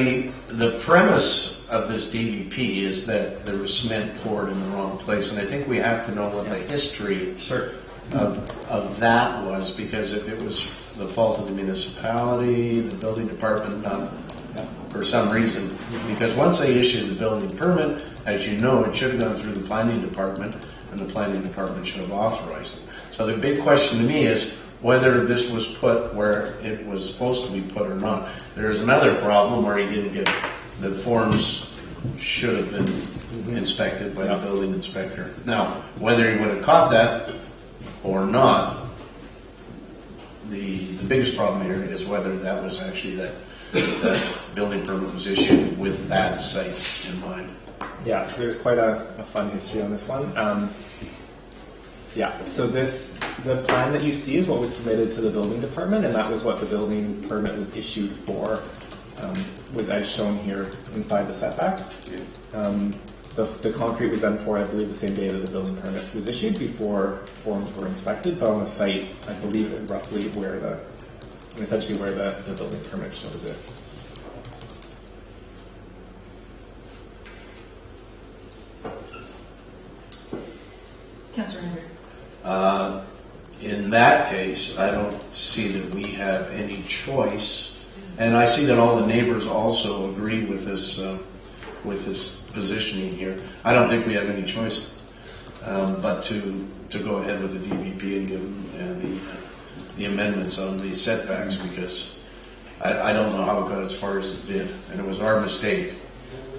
the premise of this DVP is that there was cement poured in the wrong place, and I think we have to know what the history of that was, because if it was the fault of the municipality, the building department, for some reason, because once they issued the building permit, as you know, it should have gone through the planning department, and the planning department should have authorized it. So the big question to me is whether this was put where it was supposed to be put or not. There's another problem where he didn't get, the forms should have been inspected by the building inspector. Now, whether he would have caught that or not, the biggest problem here is whether that was actually that building permit was issued with that site in mind. Yeah, so there's quite a fun history on this one. So the plan that you see is what was submitted to the building department, and that was what the building permit was issued for, was as shown here inside the setbacks. The concrete was then poured, I believe, the same day that the building permit was issued, before forms were inspected, but on the site, I believe roughly essentially where the building permit shows it. Councillor Andrew? In that case, I don't see that we have any choice, and I see that all the neighbors also agree with this positioning here. I don't think we have any choice but to go ahead with the DVP and give them the amendments on the setbacks, because I don't know how it got as far as it did, and it was our mistake.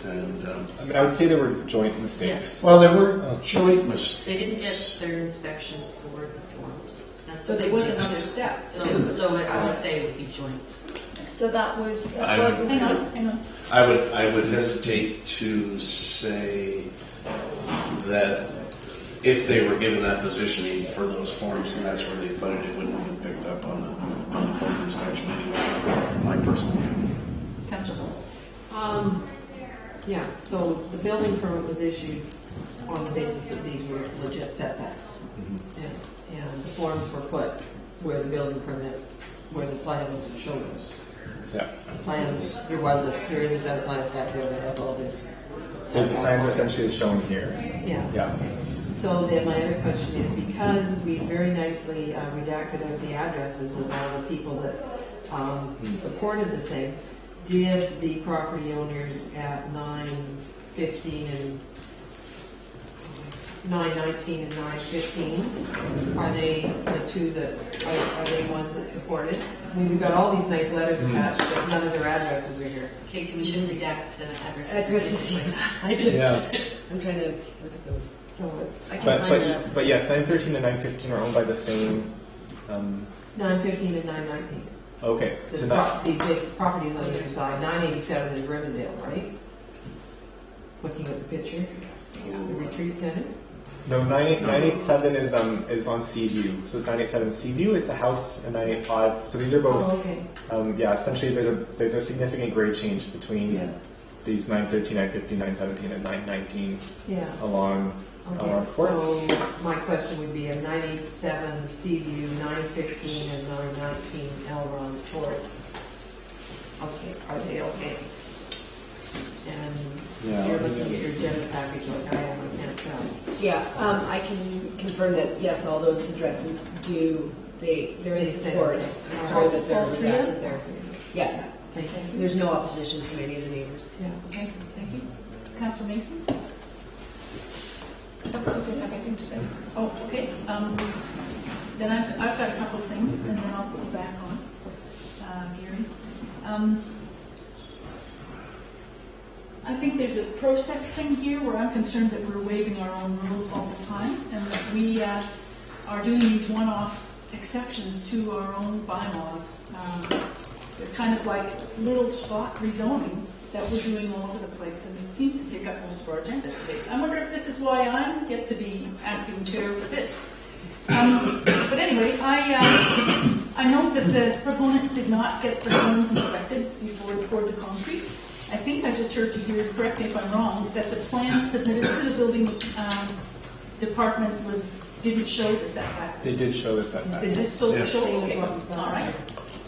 And I would say there were joint mistakes. Well, there were joint mistakes. They didn't get their inspection for the forms. So there was another step. So I would say it would be joint. So that was. Hang on. I would hesitate to say that if they were given that positioning for those forms and that's where they put it, it wouldn't have been picked up on the phone inspection anyway. My personal view. Councillor Bowles? Yeah, so the building permit was issued on the basis that these were legit setbacks. And the forms were put where the building permit, where the plans showed them. Yeah. Plans, there is a set of plans back there that has all this. So the plans essentially is shown here. Yeah. Yeah. So So then my other question is, because we very nicely redacted out the addresses of all the people that supported the thing, did the property owners at 9:15 and 9:19 and 9:15, are they the two that, are they ones that supported? I mean, we've got all these nice letters attached, but none of their addresses are here. Casey, we shouldn't redact the addresses. Addresses, I'm trying to look at those. So it's, I can't find it. But yes, 913 and 915 are owned by the same. 9:15 and 9:19. Okay. The, So the adjacent properties on the other side. 987 is Rivendell, right? Looking at the picture, the retreat center. No, 987 is on Seaview. So it's 987 Seaview. It's a house, and 985. So these are both. Oh, okay. Yeah, essentially there's a significant grade change between these 913, 915, 917, and 919 along Okay, Fort. so my question would be a 987 Seaview, 915 and 919 Elrond Fort. Okay, are they okay? And you're looking at your agenda package like I am, I can't tell. Yeah, I can confirm that, yes, all those addresses do, there is support. Sorry that they're redacted there. Yes. Thank you. There's no opposition from any of the neighbors. Yeah. Okay, thank you. Councillor Mason? I have anything to say. Oh, okay. Then I've got a couple of things, and then I'll put you back on, Gary. I think there's a process thing here where I'm concerned that we're waiving our own rules all the time, and that we are doing these one-off exceptions to our own bylaws. They're kind of like little spot rezonings that we're doing all over the place, and it seems to take up most of our agenda today. I wonder if this is why I get to be acting chair for this. But anyway, I note that the proponent did not get the homes inspected before they poured the concrete. I think I just heard you here, correct me if I'm wrong, that the plan submitted to the building department didn't show the setbacks. They did show the setbacks. They did show, okay, all right,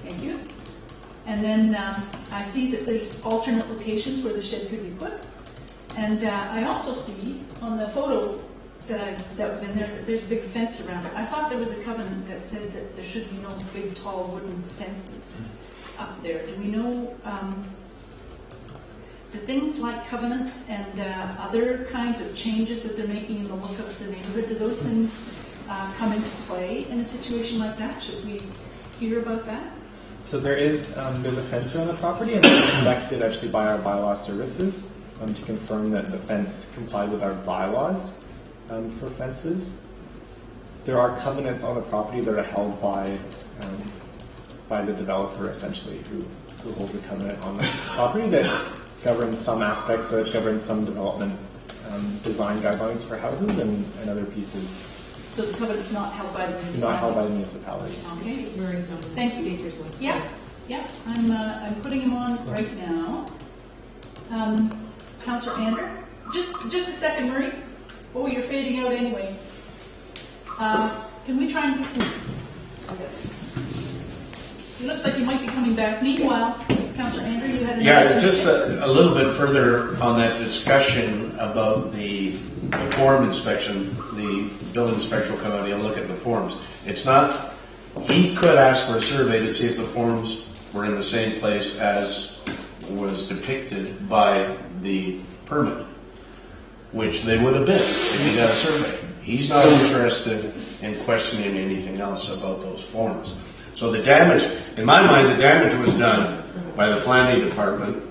thank you. And then I see that there's alternate locations where the shed could be put. And I also see on the photo that was in there that there's a big fence around it. I thought there was a covenant that said that there should be no big, tall wooden fences up there. Do we know, do things like covenants and other kinds of changes that they're making in the look of the neighborhood, do those things come into play in a situation like that? Should we hear about that? So there's a fence around the property, and it's inspected actually by our bylaw services to confirm that the fence complied with our bylaws for fences. There are covenants on the property that are held by the developer, essentially, who holds a covenant on the property that governs some aspects, so it governs some development design guidelines for houses and other pieces. So the covenant's not held by the municipality? Not held by the municipality. Okay. Thank you. Yeah. I'm putting him on right now. Councillor Andrew, just a second, Marie. Oh, you're fading out anyway. Can we try and? It looks like you might be coming back. Meanwhile, Councillor Andrew, you had. Yeah, just a little bit further on that discussion about the form inspection. The building inspector will come out and look at the forms. It's not. He could ask for a survey to see if the forms were in the same place as was depicted by the permit, which they would have been if he got a survey. He's not interested in questioning anything else about those forms. So the damage, in my mind, the damage was done by the planning department,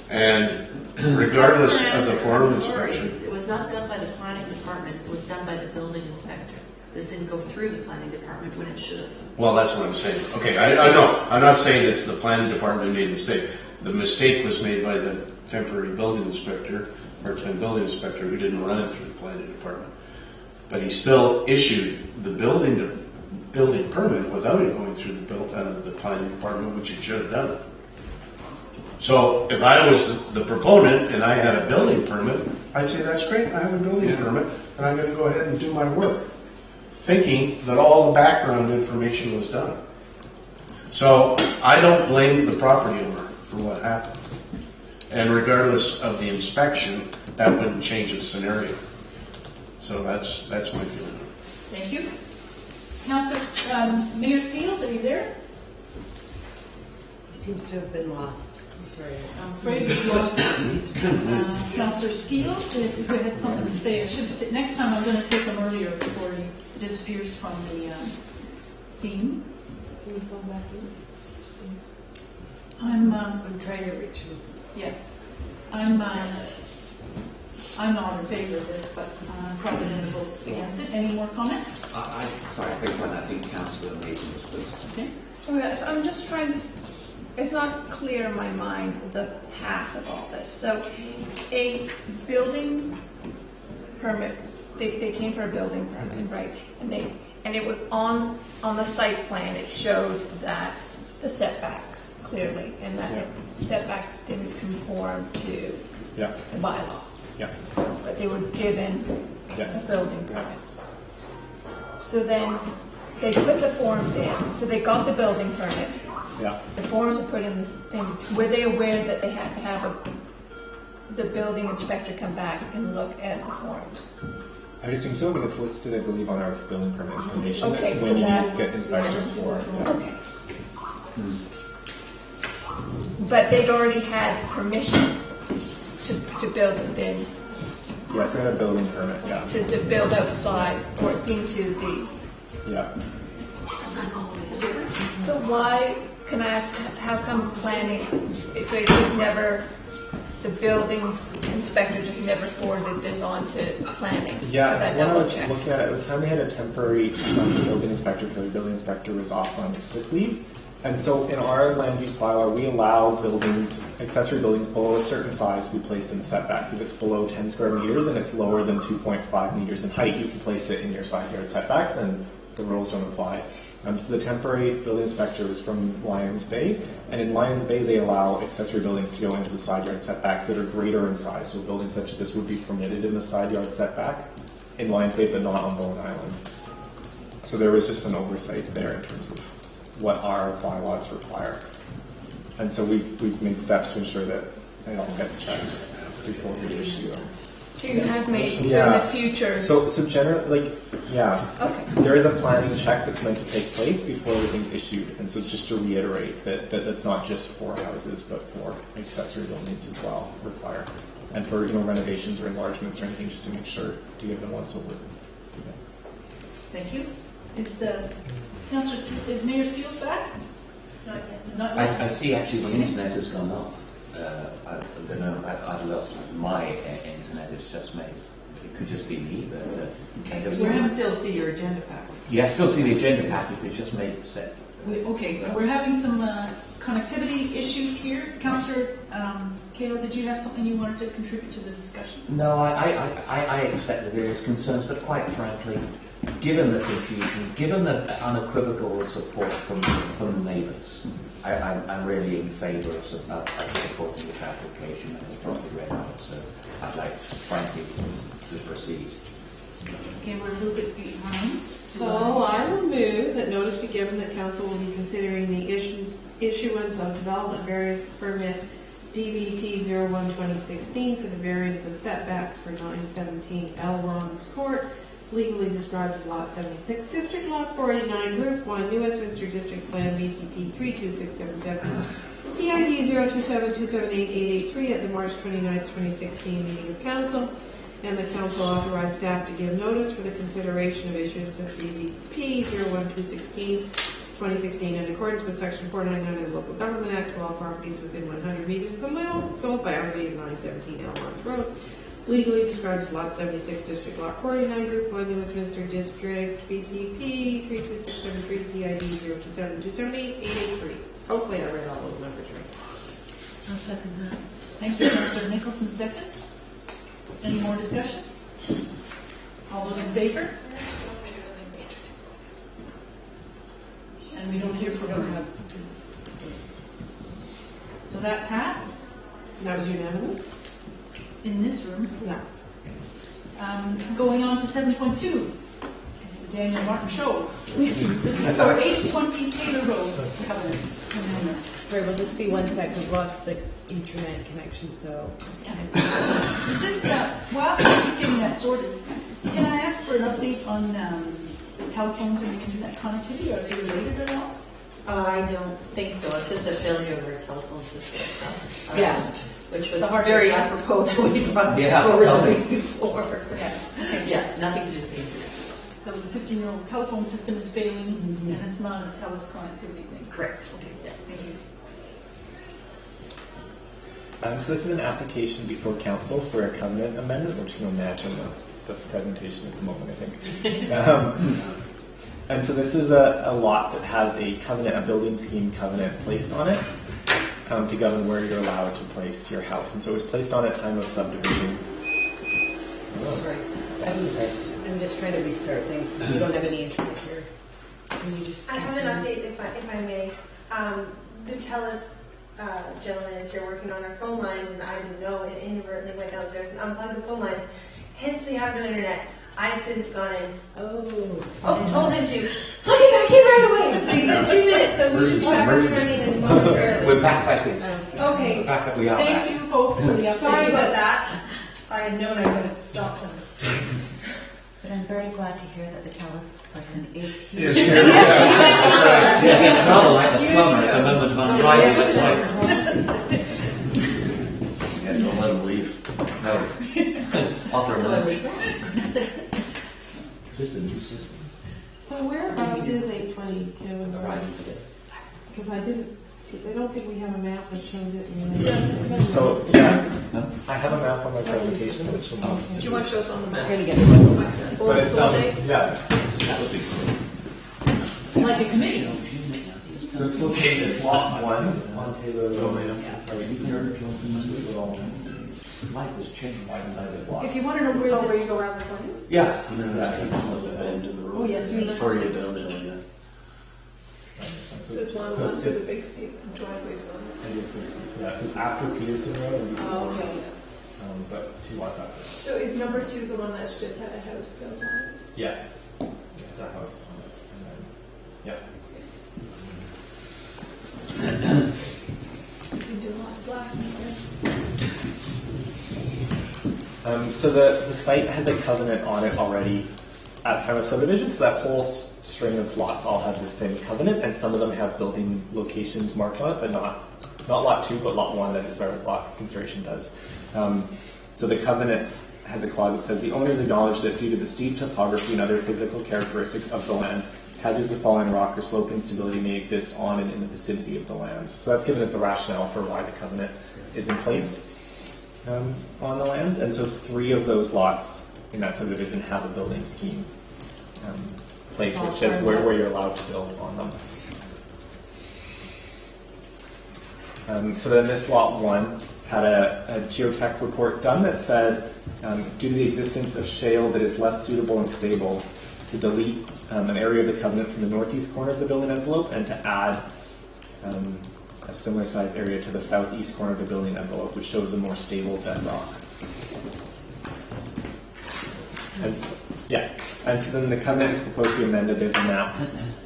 and regardless of the form inspection. It was not done by the planning department, it was done by the building inspector. This didn't go through the planning department when it should have. Well, that's what I'm saying. Okay, I know. I'm not saying it's the planning department made a mistake. The mistake was made by the temporary building inspector, part-time building inspector, who didn't run it through the planning department. But he still issued the building permit without it going through the planning department, which it should have done. So if I was the proponent and I had a building permit, I'd say that's great. I have a building permit, and I'm going to go ahead and do my work, thinking that all the background information was done. So I don't blame the property owner for what happened. And regardless of the inspection, that wouldn't change the scenario. So that's my feeling. Thank you. Councillor, Mayor Steele, are you there? He seems to have been lost. I'm sorry. I'm afraid we've lost Councillor Skeels. If you had something to say, I should. Next time I'm going to take him earlier before he disappears from the scene. Can you go back in? I'm trying to reach him. Yeah, I'm not in favor of this, but I'm probably going to vote against it. Any more comment? Sorry, I think Councillor Mason was please. Okay. Okay, so I'm just trying to, it's not clear in my mind the path of all this. So a building permit, they came for a building permit, right? And it was on the site plan, it showed that the setbacks clearly, and that the setbacks didn't conform to the bylaw. Yeah. But they were given a building permit. So then they put the forms in. So they got the building permit. Yeah. The forms were put in. Were they aware that they had to have the building inspector come back and look at the forms? I would assume so, but it's listed, I believe, on our building permit information. Okay, when so you that's get inspections for it. Yeah. Okay. But they'd already had permission to build within. Yes, they had a building permit, yeah. To build outside or into the. Yeah. So why, can I ask, how come planning, so it just never, the building inspector just never forwarded this on to planning? Yeah, so when I was check? looking at it, at the time we had a temporary building inspector because the building inspector was off on sick leave. And so in our land use bylaw, we allow buildings, accessory buildings below a certain size to be placed in the setbacks. If it's below 10 square meters and it's lower than 2.5 meters in height, you can place it in your side yard setbacks and the rules don't apply. So the temporary building inspector is from Lions Bay, and in Lions Bay they allow accessory buildings to go into the side yard setbacks that are greater in size. So buildings such as this would be permitted in the side yard setback in Lions Bay, but not on Bowen Island. So there was just an oversight there in terms of what our bylaws require. And so we've made steps to ensure that it all gets checked before we issue them. So you have made in the future? So generally, Okay. there is a planning check that's meant to take place before everything's issued. And so it's just to reiterate that that's not just for houses, but for accessory buildings as well required. And for renovations or enlargements or anything, just to make sure to give them once over. Thank you. Is Mayor Steele back? Not yet. I see actually the internet has gone off. I don't know, I've lost my internet, it's just me. It could just be me, but You can still see your agenda pack. Yeah, I still see the agenda pack, you could just make it set. Okay, so we're having some connectivity issues here. Councillor Kale, did you have something you wanted to contribute to the discussion? No, I accept the various concerns, but quite frankly, given the confusion, given the unequivocal support from the neighbours, I'm really in favour of supporting this application and the probably read out. So I'd like, frankly, to proceed. Okay, we're a little bit behind. So I will move that notice be given that council will be considering the issuance of development variance permit DVP 01-2016 for the variance of setbacks for 917 L. Ron's Court, legally described as Lot 76, District Lot 489, Group 1, New Westminster District Plan, BCP 32677, PID 027278883 at the March 29, 2016 meeting of Council, and the Council authorized staff to give notice for the consideration of issuance of DVP 01-2016 in accordance with Section 499 of the Local Government Act to all properties within 100 meters of the legal boundary of 917 Elmont Road, legally described as Lot 76, District Lot 49, Group 1, New Westminster District, BCP 32673, PID 027278883. Hopefully I read all those numbers right. I'll second that. Thank you, Councillor Nicholson, seconds. Any more discussion? All those in favor? And we don't hear from her. So that passed. That was unanimous? In this room. Yeah. Going on to 7.2. Daniel Martin Show. This is for 820 Taylor Road, covenant amendment. Sorry, we'll just be one sec. We've lost the internet connection, so. Is this, while he's getting that sorted, can I ask for an update on telephones and the internet connectivity? Are they related at all? I don't think so. It's just a failure of our telephone system itself. Which was The hard very drive. apropos that we brought this Yeah, forward tell the me. week before. So, Yeah. Okay. yeah, nothing to do with Patriots. So the 15-year-old telephone system is failing, and it's not a TELUS connectivity thing. Correct. Okay, yeah, thank you. So this is an application before council for a covenant amendment, which you can imagine the presentation at the moment, I think. And so this is a lot that has a covenant, a building scheme covenant placed on it to govern where you're allowed to place your house. And so it was placed on at time of subdivision. Sorry. I'm just trying to restart things because we don't have any internet here. Can you just I have an update, if I may. The TELUS gentleman is here working on our phone lines, and I didn't know it inadvertently went downstairs and unplugged the phone lines. Hence, we have no internet. I since gone in. Told him to plug it back in right away. So he's in 2 minutes. So we should start running in momentarily. We're back in. Okay. We are back. Thank you, folks, for the update. Sorry about that. If I had known, I would have stopped him. But I'm very glad to hear that the TELUS person is here. Is here, yeah. That's right. Yeah, it's rather like the plumber, so when we're on driving, it's like... Yeah, don't let him leave. No. Offer So lunch. we- Is this a new system? So whereabouts is 822 in the right? Because I don't think we have a map that shows it really. So, yeah, I have a map on my presentation, which will Do you want to show us on the map? Trying to get the Old but it's, school days? yeah. That would be cool. Like a committee. So it's located as lot 1 on Taylor Road. Are you here? Life has changed by the side of the block. If you want to know where So where this... you go around the corner? Yeah. And then that's a bend in the road. Oh, yes, you live- Before you get down there, yeah. So it's one of the ones with the big steep driveways on it. Yeah, so it's after Peterson Road and before, Oh, okay. but 2 lots after. So is number 2 the one that's just had a house built on it? Yes. That house on it. And then, yeah. You've been doing lots of blasting there. So the site has a covenant on it already at time of subdivision, so that whole string of lots all have the same covenant, and some of them have building locations marked on it, but not lot 2, but lot 1 that is our lot consideration does. So the covenant has a clause that says the owners acknowledge that due to the steep topography and other physical characteristics of the land, hazards of falling rock or slope instability may exist on and in the vicinity of the lands. So that's given as the rationale for why the covenant is in place on the lands. And so 3 of those lots in that subdivision have a building scheme place, which says where you're allowed to build on them. So then this lot 1 had a geotech report done that said, due to the existence of shale that is less suitable and stable, to delete an area of the covenant from the northeast corner of the building envelope and to add a similar size area to the southeast corner of the building envelope, which shows a more stable bedrock. And so, and so then the covenant is proposed to be amended. There's a map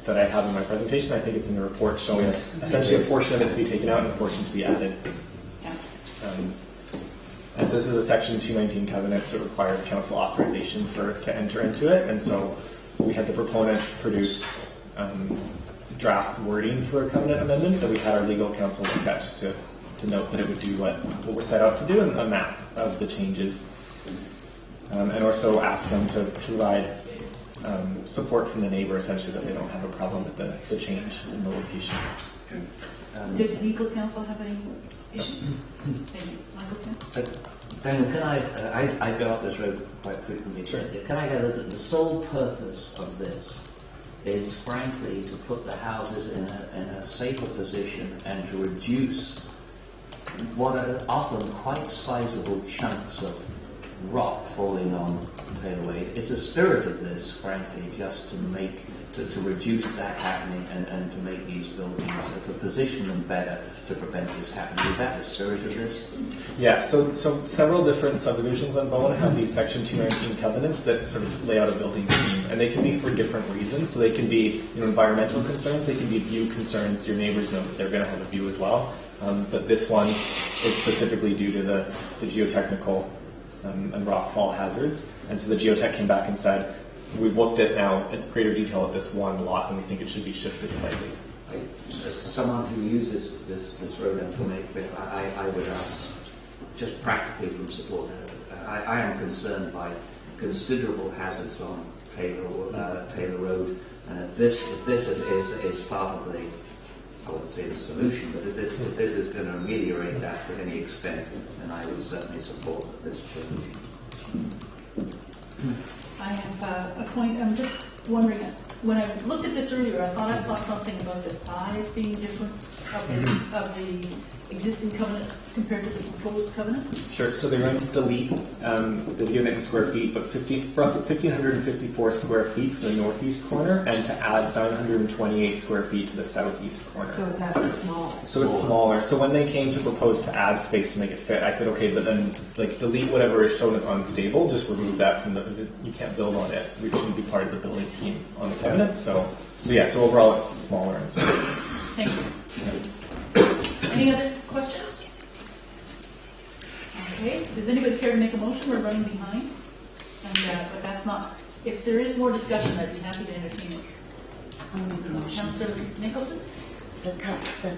that I have in my presentation. I think it's in the report showing essentially a portion of it to be taken out and a portion to be added. And so this is a Section 219 covenant, so it requires council authorization to enter into it. And so we had the proponent produce draft wording for a covenant amendment that we had our legal counsel look at just to note that it would do what we're set out to do, and a map of the changes. And also ask them to provide support from the neighbor, essentially, that they don't have a problem with the change in the location. Did legal counsel have any issues? Thank you. Daniel, can I go up this road quite frequently? Sure. Can I go that the sole purpose of this is, frankly, to put the houses in a safer position and to reduce what are often quite sizable chunks of rock falling on Taylor Way. It's the spirit of this, frankly, just to reduce that happening and to make these buildings, to position them better to prevent this happening. Is that the spirit of this? Yeah, so several different subdivisions on Bowen have these Section 219 covenants that sort of lay out a building scheme, and they can be for different reasons. So they can be environmental concerns, they can be view concerns. Your neighbors know that they're going to have a view as well. But this one is specifically due to the geotechnical and rockfall hazards. And so the geotech came back and said, we've looked at now in greater detail at this one lot, and we think it should be shifted slightly. As someone who uses this road until I would ask, just practically from support, I am concerned by considerable hazards on Taylor Road, and if this is part of the, I wouldn't say the solution, but if this is going to ameliorate that to any extent, then I would certainly support this change. I have a point. I'm just wondering, when I looked at this earlier, I thought I saw something about the size being different of the existing covenant compared to the proposed covenant. Sure. So they're going to delete the unit in square feet, but roughly 1,554 square feet for the northeast corner, and to add 928 square feet to the southeast corner. So it's actually smaller. So it's smaller. So when they came to propose to add space to make it fit, I said, okay, but then delete whatever is shown as unstable. Just remove that from you can't build on it. We shouldn't be part of the building scheme on the covenant. So overall it's smaller in space. Thank you. Any other questions? Okay. Does anybody care to make a motion? We're running behind. But that's not. If there is more discussion, I'd be happy to entertain it. I'll make the motion. Councillor Nicholson? The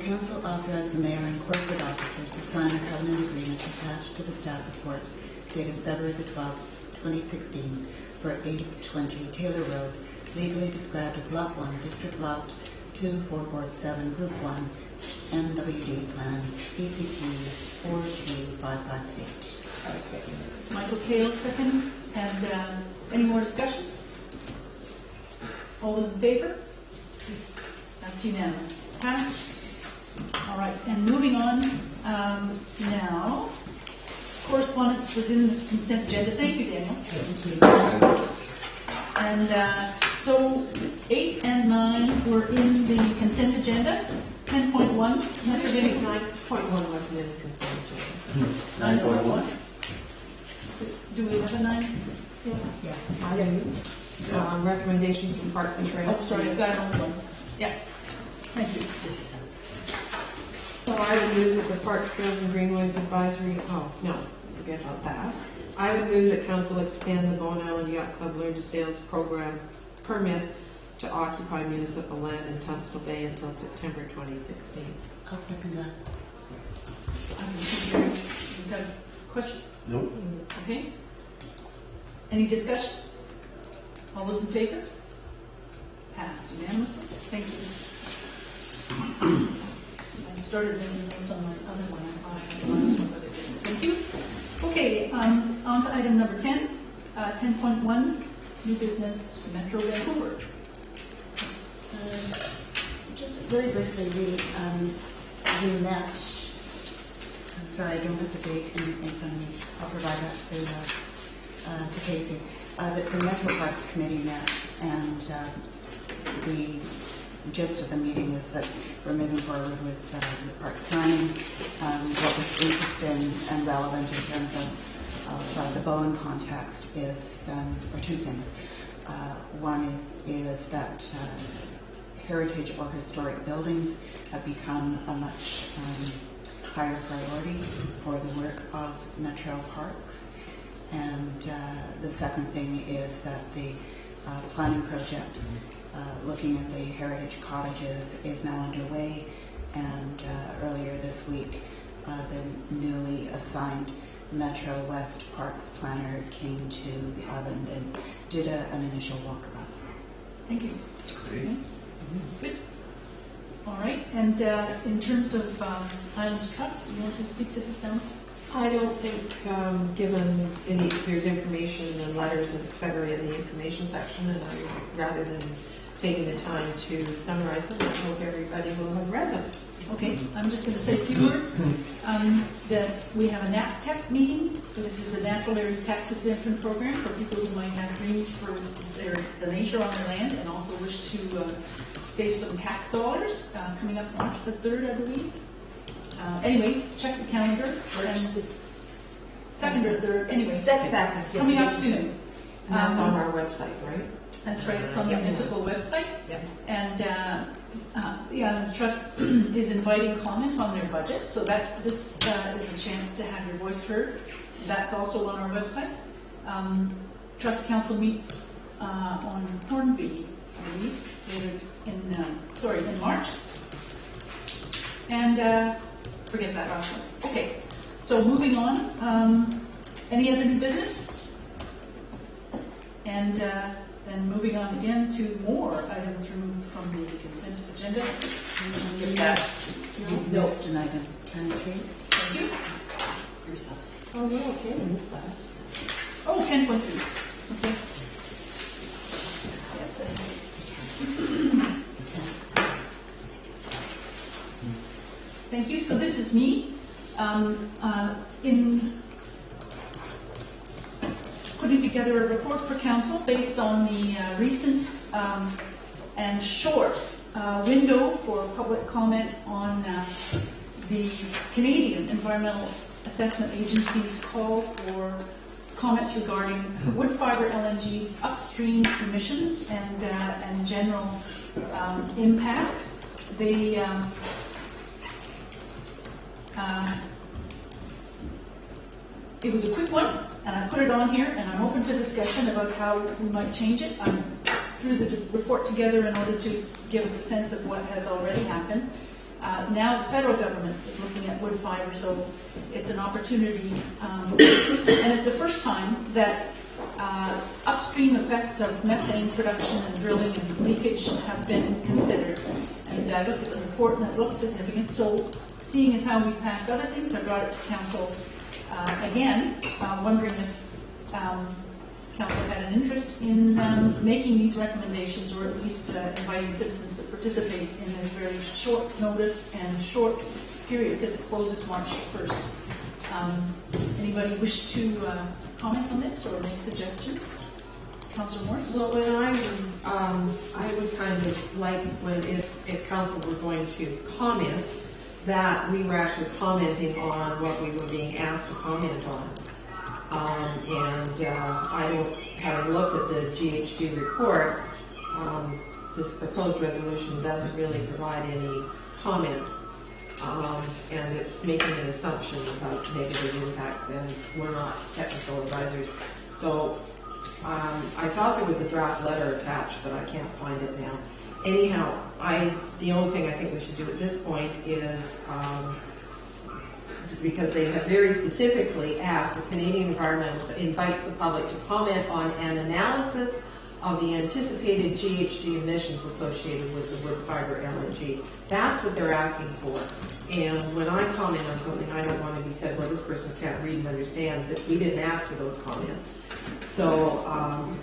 council authorized the mayor and corporate officer to sign a covenant agreement attached to the staff report dated February the 12th, 2016 for 820 Taylor Road, legally described as Lot 1, District Lot 2447, Group 1, NWD Plan, BCP 42558. Michael Kale seconds. And any more discussion? All those in favor? That's unanimous. Passed. All right. And moving on now. Correspondence was in the consent agenda. Thank you, Daniel. And so 8 and 9 were in the consent agenda. 10.1. 9.1 wasn't in the consent agenda. 9.1. Do we have a 9? Yeah. Yes. Recommendations from Parks and Trails. Oh, sorry, I've got it on one. Yeah. Thank you. So I would move that the Parks, Trails and Greenways Advisory, forget about that. I would move that council extend the Bowen Island Yacht Club Learn to Sails program permit to occupy municipal land in Tunstall Bay until September 2016. I'll second that. You got a question? Nope. Okay. Any discussion? All those in favor? Passed unanimously. Thank you. I started making notes on my other one. I thought I had the last one, but I didn't. Thank you. Okay, on to item number 10. 10.1, new business, Metro Vancouver. Just very briefly, we met. I'm sorry, I don't have the date in front of me. I'll provide that to Casey. The Metro Parks Committee met, and the gist of the meeting was that we're moving forward with the parks planning. What was interesting and relevant in terms of the Bowen context is, or two things. One is that heritage or historic buildings have become a much higher priority for the work of Metro Parks. And the second thing is that the planning project looking at the heritage cottages is now underway, and earlier this week the newly assigned Metro West Parks planner came to the island and did an initial walkabout. Thank you. Great. Good. All right. And in terms of Islands Trust, do you want to speak to this, Sounds? I don't think, given there's information and letters and et cetera in the information section, and rather than taking the time to summarize them, I hope everybody will have read them. Okay, I'm just going to say a few words. That we have a NAPTEC meeting. So this is the Natural Areas Tax Exemption Program for people who might have dreams for the nature on their land and also wish to save some tax dollars. Coming up March the 3rd, I believe. Anyway, check the calendar. March the 2nd or 3rd. Anyway, second. coming up soon. And that's on our website, right? That's right. It's on the municipal website. Yep. And the Islands Trust is inviting comment on their budget, so this is a chance to have your voice heard. That's also on our website. Trust Council meets on Hornby, I believe, later in March. And forget that also. Okay, so moving on. Any other new business? And then moving on again to more items removed from the consent agenda. Skip that. You missed an item. 10.3. Thank you. Yourself. Oh, no, okay, I missed that. Oh, 10.3. Okay. Yes, thank you. So this is me. In putting together a report for council based on the recent and short window for public comment on the Canadian Environmental Assessment Agency's call for comments regarding wood fiber LNG's upstream emissions and general impact. They it was a quick one, and I put it on here, and I'm open to discussion about how we might change it. I threw the report together in order to give us a sense of what has already happened. Now the federal government is looking at wood fiber, so it's an opportunity, and it's the first time that upstream effects of methane production and drilling and leakage have been considered. And I looked at the report, and it looked significant. So, seeing as how we passed other things, I brought it to council again, wondering if council had an interest in making these recommendations, or at least inviting citizens to participate in this very short notice and short period, because it closes March 1st. Anybody wish to comment on this or make suggestions? Councillor Morris? Well, when I would kind of like when if council were going to comment, that we were actually commenting on what we were being asked to comment on. Having looked at the GHG report, this proposed resolution doesn't really provide any comment. And it's making an assumption about negative impacts, and we're not technical advisors. So I thought there was a draft letter attached, but I can't find it now. Anyhow, the only thing I think we should do at this point is, because they have very specifically asked, the Canadian Environment invites the public to comment on an analysis of the anticipated GHG emissions associated with the wood fiber LNG. That's what they're asking for. And when I comment on something, I don't want to be said, well, this person can't read and understand, that we didn't ask for those comments. So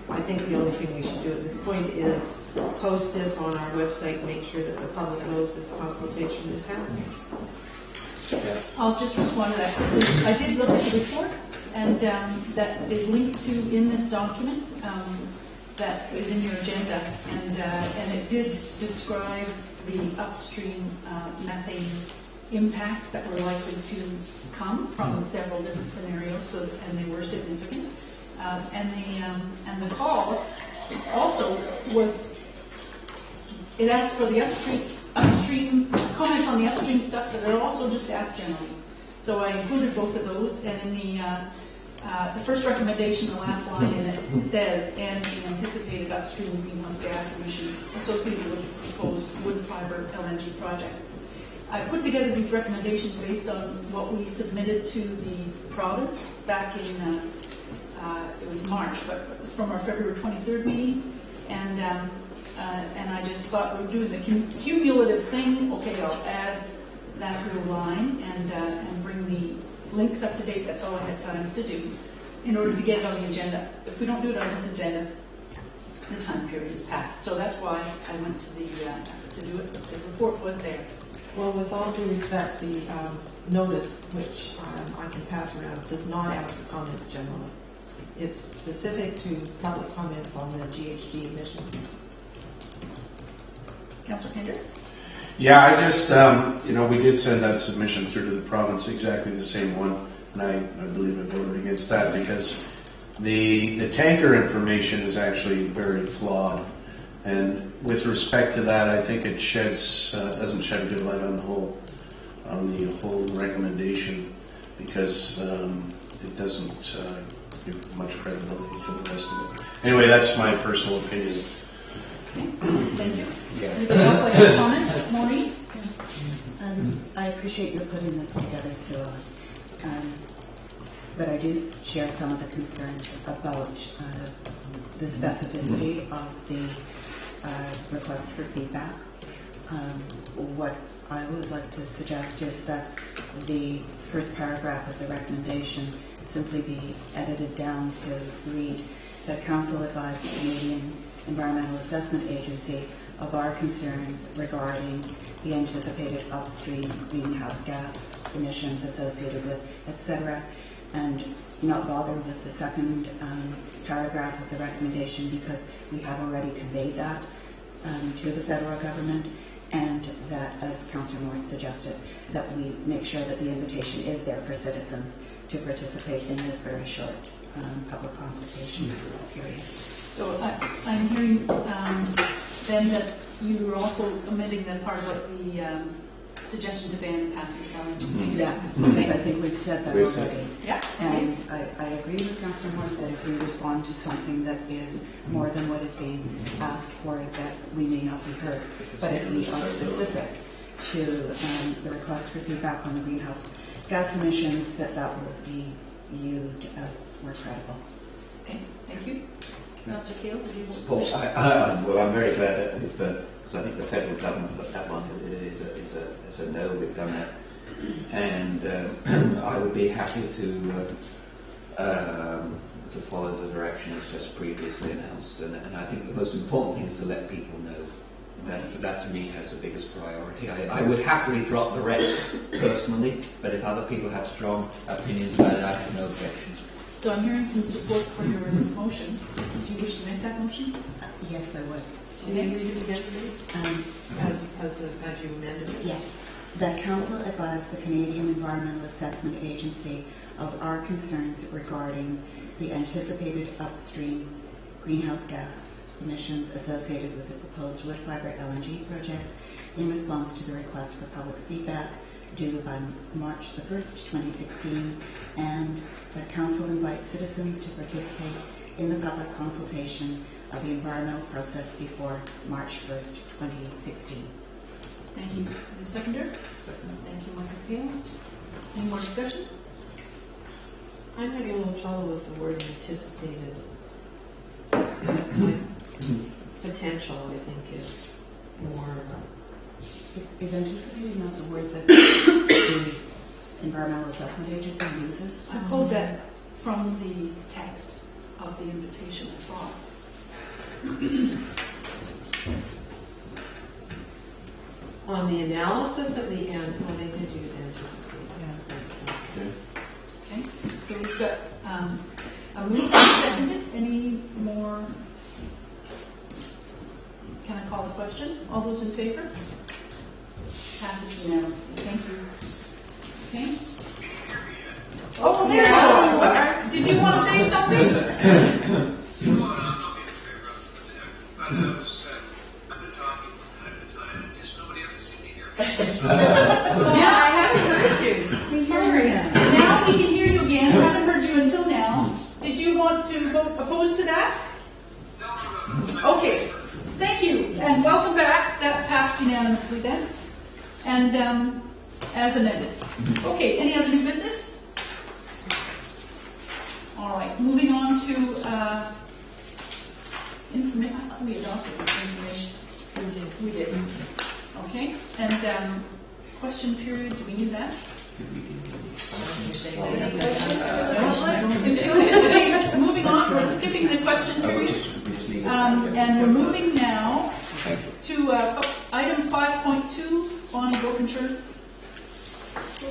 I think the only thing we should do at this point is post this on our website, make sure that the public knows this consultation is happening. I'll just respond to that. I did look at the report, and that is linked to in this document that is in your agenda, and it did describe the upstream methane impacts that were likely to come from several different scenarios, and they were significant. And the call also was, it asked for the upstream comments on the upstream stuff, but it also just asked generally. So I included both of those, and in the first recommendation, the last line in it says, and the anticipated upstream greenhouse gas emissions associated with the proposed wood fiber LNG project. I put together these recommendations based on what we submitted to the province back in it was March, but it was from our February 23rd meeting, and I just thought we'd do the cumulative thing. Okay, I'll add that little line and bring the links up to date. That's all I had time to do in order to get it on the agenda. If we don't do it on this agenda, the time period is passed. So that's why I went to the effort to do it. The report was there. Well, with all due respect, the notice, which I can pass around, does not ask for comments generally. It's specific to public comments on the GHG emissions. Councillor Pender? Yeah, I just, we did send that submission through to the province, exactly the same one, and I believe I voted against that because the tanker information is actually very flawed, and with respect to that, I think it doesn't shed a good light on the whole recommendation because it doesn't give much credibility to the rest of it. Anyway, that's my personal opinion. Thank you. Anybody else like to comment? Maureen? I appreciate you putting this together, Sue. But I do share some of the concerns about the specificity of the request for feedback. What I would like to suggest is that the first paragraph of the recommendation simply be edited down to read that Council advised the Canadian Environmental Assessment Agency of our concerns regarding the anticipated upstream greenhouse gas emissions associated with, etc., and not bother with the second paragraph of the recommendation because we have already conveyed that to the federal government, and that, as Councillor Morse suggested, that we make sure that the invitation is there for citizens to participate in this very short public consultation period. So I'm hearing then that you are also omitting the part about the suggestion to ban passage of LNG. Yeah, because I think we've said that already. Yeah. And I agree with Councillor Morse that if we respond to something that is more than what is being asked for, that we may not be heard. But if we are specific to the request for feedback on the greenhouse gas emissions, that will be viewed as more credible. Okay, thank you. Councillor Keel, did you support? Well, I'm very glad that because I think the federal government put that one is a no. We've done that, and I would be happy to follow the direction as just previously announced. And I think the most important thing is to let people know that to me has the biggest priority. I would happily drop the rest personally, but if other people have strong opinions about it, I have no objections. So I'm hearing some support for your motion. Do you wish to make that motion? Yes, I would. Can you read it again, please? As you amended it? Yeah. That Council advised the Canadian Environmental Assessment Agency of our concerns regarding the anticipated upstream greenhouse gas emissions associated with the proposed wood fibre LNG project in response to the request for public feedback due by March the 1st, 2016, and that Council invites citizens to participate in the public consultation of the environmental process before March 1st, 2016. Thank you. The seconder? Second. Thank you, Michael Peel. Any more discussion? I'm having a little trouble with the word anticipated. Potential, I think, is more... Is anticipated not the word that the Environmental Assessment Agency uses? I pulled that from the text of the invitation, I thought. On the analysis of the end, well, they did use anticipate. Yeah. Okay, so we've got a move and seconded. Any more? Can I call the question? All those in favor? Passes unanimously. Thank you. Okay. Oh, there you go. Did you want to say something? Yeah, I haven't heard you. We heard you. Now we can hear you again. I haven't heard you until now. Did you want to vote opposed to that? Okay. Thank you. And welcome back. That passed unanimously then. And as amended. Okay, any other new business? All right, moving on to information. I thought we adopted this information. We did. Okay, and question period, do we need that? Moving on, we're skipping the question period. And we're moving now to item 5.2, Bonnie Broken Cloninger,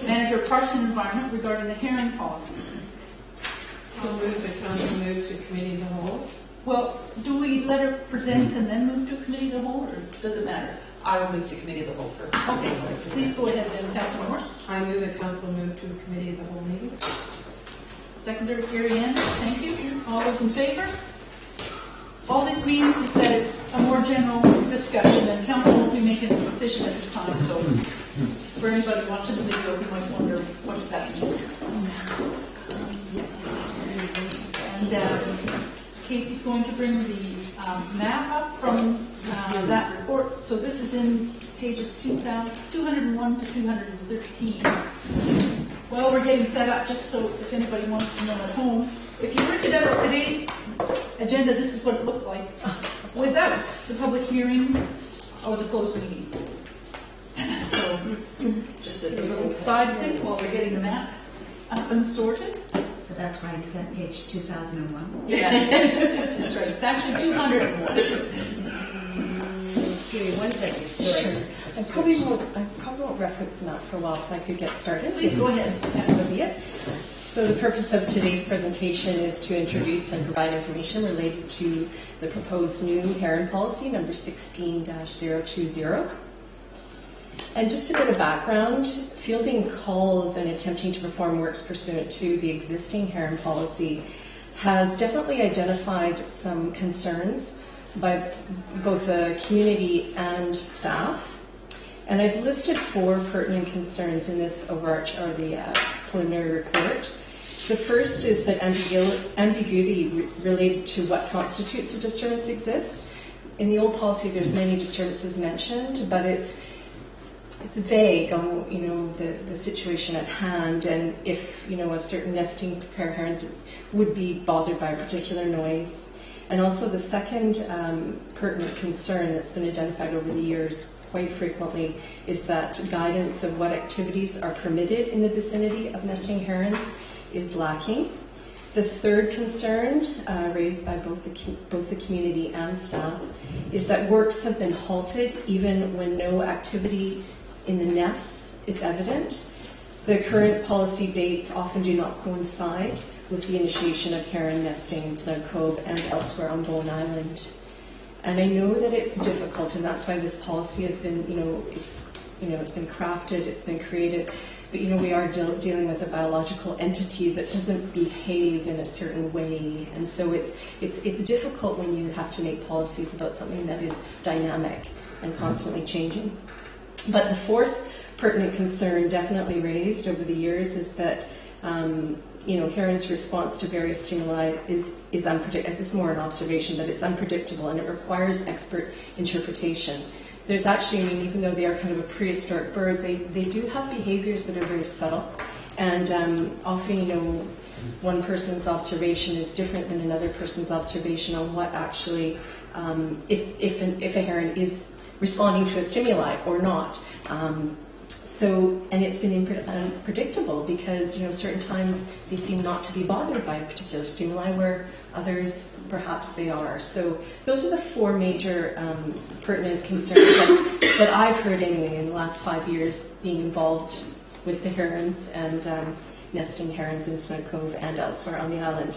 Manager Parks and Environment, regarding the heron policy. I'll move the council move to committee of the whole. Well, do we let her present and then move to committee of the whole, or does it matter? I will move to committee of the whole first. Okay, please go ahead then, Councilor Morse. I move the council move to committee of the whole meeting. Seconder, Gary Ann, thank you. All those in favor? All this means is that it's a more general discussion, and council won't be making a decision at this time, so for anybody watching the video who might wonder, what does that mean? And Casey's going to bring the map up from that report. So this is in pages 201 to 213. Well, we're getting set up just so if anybody wants to know at home. If you printed out today's agenda, this is what it looked like without the public hearings or the closed meeting. So just as a little side thing while we're getting the map up and sorted. So that's why it's at page 2001. Yeah, that's right. It's actually 201. Give me 1 second. Sorry. I probably won't reference the map for a while, so I could get started. Please go ahead. So be it. So the purpose of today's presentation is to introduce and provide information related to the proposed new heron policy, number 16-020. And just a bit of background, fielding calls and attempting to perform works pursuant to the existing heron policy has definitely identified some concerns by both the community and staff. And I've listed 4 pertinent concerns in this the preliminary report. The first is that ambiguity related to what constitutes a disturbance exists. In the old policy, there's many disturbances mentioned, but it's vague on the situation at hand, and if a certain nesting pair of herons would be bothered by a particular noise. And also the second pertinent concern that's been identified over the years quite frequently is that guidance of what activities are permitted in the vicinity of nesting herons is lacking. The third concern raised by both the community and staff is that works have been halted even when no activity in the nests is evident. The current policy dates often do not coincide with the initiation of heron nesting in Snug Cove and elsewhere on Bowen Island. And I know that it's difficult, and that's why this policy has been, it's been crafted, it's been created, but we are dealing with a biological entity that doesn't behave in a certain way, and so it's difficult when you have to make policies about something that is dynamic and constantly changing. But the fourth pertinent concern definitely raised over the years is that herons' response to various stimuli is unpredictable. This is more an observation, but it's unpredictable and it requires expert interpretation. There's actually, even though they are kind of a prehistoric bird, they do have behaviors that are very subtle, and often, one person's observation is different than another person's observation on what actually, if a heron is responding to a stimuli or not. And it's been unpredictable because, certain times they seem not to be bothered by a particular stimuli where others, perhaps they are. So those are the 4 major pertinent concerns that I've heard anyway in the last 5 years being involved with the herons and nesting herons in Snug Cove and elsewhere on the island.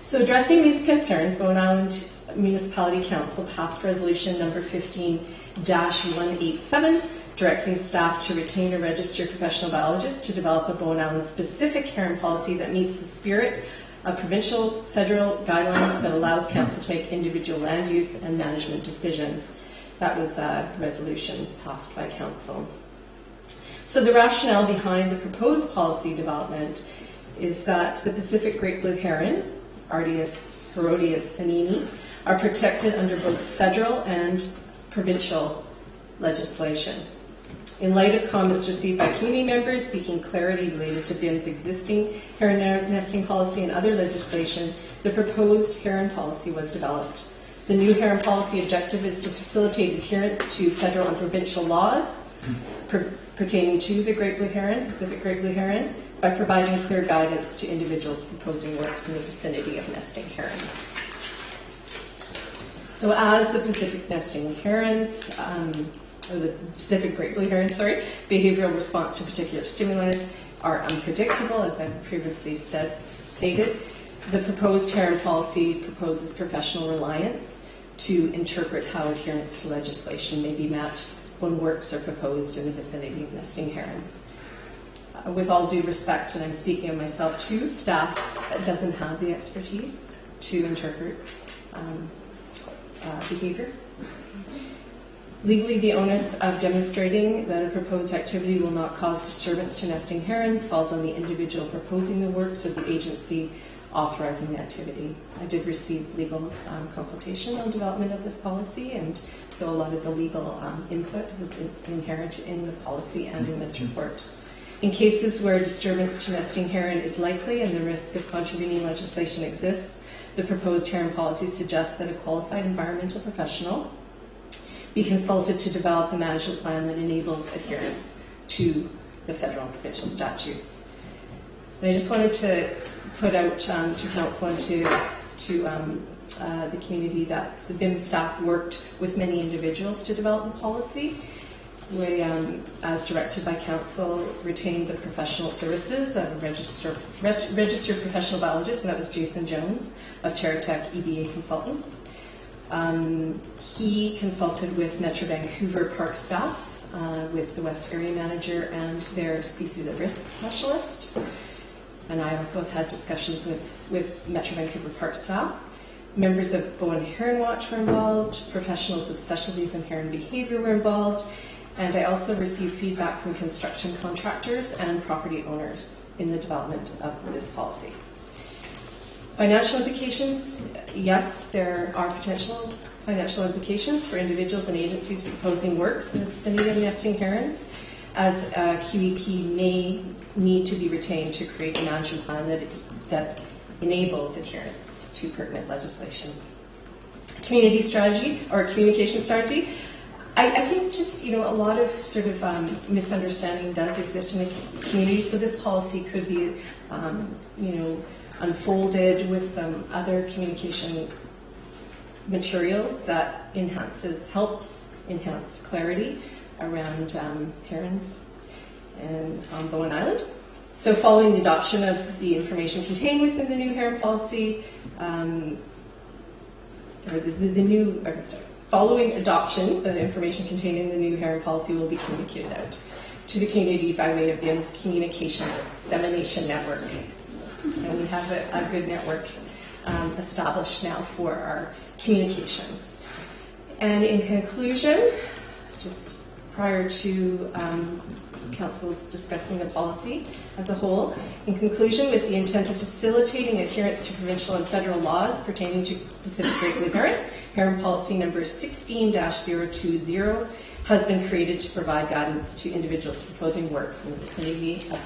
So addressing these concerns, Bowen Island Municipality Council passed resolution number 15-187, directing staff to retain a registered professional biologist to develop a Bowen Island specific heron policy that meets the spirit of provincial, federal guidelines but allows council to make individual land use and management decisions. That was a resolution passed by council. So the rationale behind the proposed policy development is that the Pacific great blue heron, Artius herodius fanini, are protected under both federal and provincial legislation. In light of comments received by community members seeking clarity related to BIM's existing heron nesting policy and other legislation, the proposed heron policy was developed. The new heron policy objective is to facilitate adherence to federal and provincial laws pertaining to the great blue heron, Pacific great blue heron, by providing clear guidance to individuals proposing works in the vicinity of nesting herons. So as the Pacific nesting herons or the Pacific Great Blue Heron, behavioral response to particular stimulus are unpredictable, as I've previously stated. The proposed heron policy proposes professional reliance to interpret how adherence to legislation may be met when works are proposed in the vicinity of nesting herons. With all due respect, and I'm speaking of myself too, staff doesn't have the expertise to interpret behavior. Legally, the onus of demonstrating that a proposed activity will not cause disturbance to nesting herons falls on the individual proposing the works or the agency authorizing the activity. I did receive legal consultation on development of this policy, and so a lot of the legal input was inherent in the policy and in this report. In cases where disturbance to nesting heron is likely and the risk of contravening legislation exists, the proposed heron policy suggests that a qualified environmental professional be consulted to develop a management plan that enables adherence to the federal and provincial statutes. And I just wanted to put out to council and to the community that the BIM staff worked with many individuals to develop the policy. We, as directed by council, retained the professional services of a registered professional biologist, and that was Jason Jones of TerraTech EBA Consultants. He consulted with Metro Vancouver Park staff, with the West Area Manager and their species at risk specialist. And I also have had discussions with Metro Vancouver Park staff. Members of Bowen Heron Watch were involved, professionals with specialties in heron behavior were involved, and I also received feedback from construction contractors and property owners in the development of this policy. Financial implications, yes, there are potential financial implications for individuals and agencies proposing works in the vicinity of nesting herons, as QEP may need to be retained to create a management plan that enables adherence to pertinent legislation. Community strategy, or communication strategy. I think just, a lot of sort of misunderstanding does exist in the community, so this policy could be, unfolded with some other communication materials that helps enhance clarity around herons and on Bowen Island. So following the adoption of the information contained within the new heron policy, following adoption, the information contained in the new heron policy will be communicated out to the community by way of BIM's communication dissemination network. And we have a good network established now for our communications. And in conclusion, just prior to Council discussing the policy as a whole, in conclusion, with the intent of facilitating adherence to provincial and federal laws pertaining to Pacific Great Blue Heron, Heron Policy number 16-020 has been created to provide guidance to individuals proposing works in the vicinity of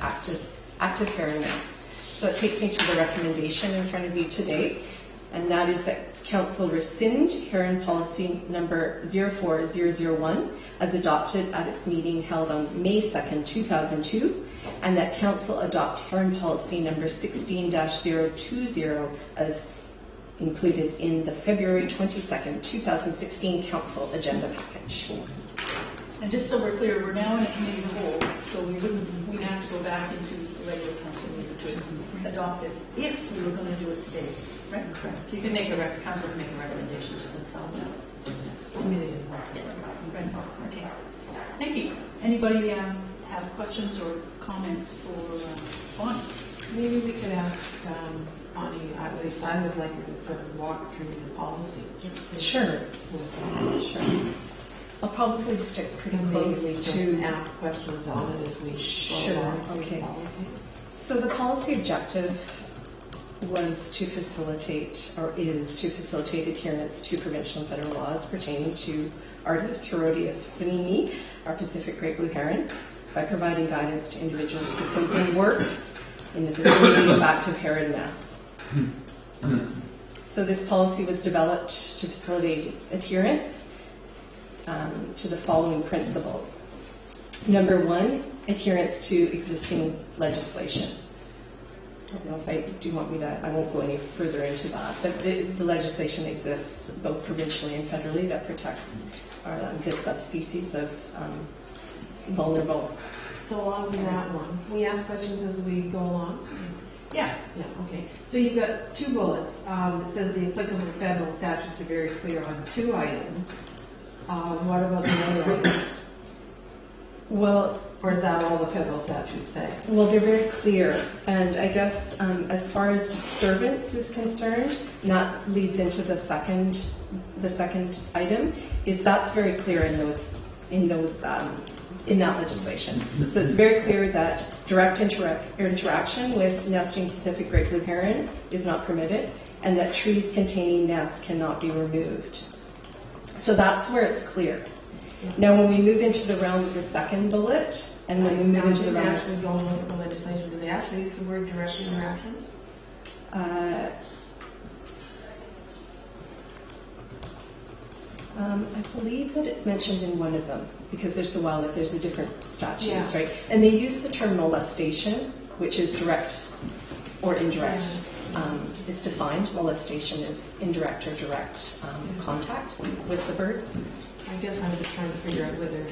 active heron nests. So it takes me to the recommendation in front of you today, and that is that Council rescind Heron Policy number 04001 as adopted at its meeting held on May 2nd, 2002, and that Council adopt Heron Policy number 16-020 as included in the February 22nd, 2016 Council agenda package. And just so we're clear, we're now in a committee of the whole, so we'd have to go back into the regular council meeting to adopt this if we were going to do it today. Right? Correct. You can make council can make a recommendation to themselves. Right. Okay. Thank you. Anybody have questions or comments for Bonnie? Maybe we could ask Bonnie, at least I would like her to sort of walk through the policy. Yes, please. Sure. Sure. I'll probably stick pretty close to ask questions on it as we Sure. go along. Okay. So the policy objective was to facilitate, or is to facilitate adherence to provincial and federal laws pertaining to Artis herodias bonini, our Pacific Great Blue Heron, by providing guidance to individuals proposing works in the vicinity of active heron nests. So this policy was developed to facilitate adherence to the following principles. Number one, adherence to existing legislation. don't know if do you want me to, I won't go any further into that, but the legislation exists both provincially and federally that protects this subspecies of vulnerable. So on to that one. Can we ask questions as we go along? Yeah. Yeah, okay. So you've got 2 bullets. It says the applicable federal statutes are very clear on 2 items. What about the other items? Well, or is that all the federal statutes say? Well, they're very clear, and I guess as far as disturbance is concerned, and that leads into the second item, is that's very clear in that legislation. So it's very clear that direct interaction with nesting Pacific great blue heron is not permitted, and that trees containing nests cannot be removed. So that's where it's clear. Now, when we move into the realm of the second bullet, and when we move into the realm, actually go look at the legislation. Do they actually use the word direct interactions? I believe that it's mentioned in one of them, because there's the wildlife, there's the different statutes, Yeah. right? And they use the term molestation, which is direct or indirect. Is defined. Molestation is indirect or direct contact with the bird. I guess I'm just trying to figure out whether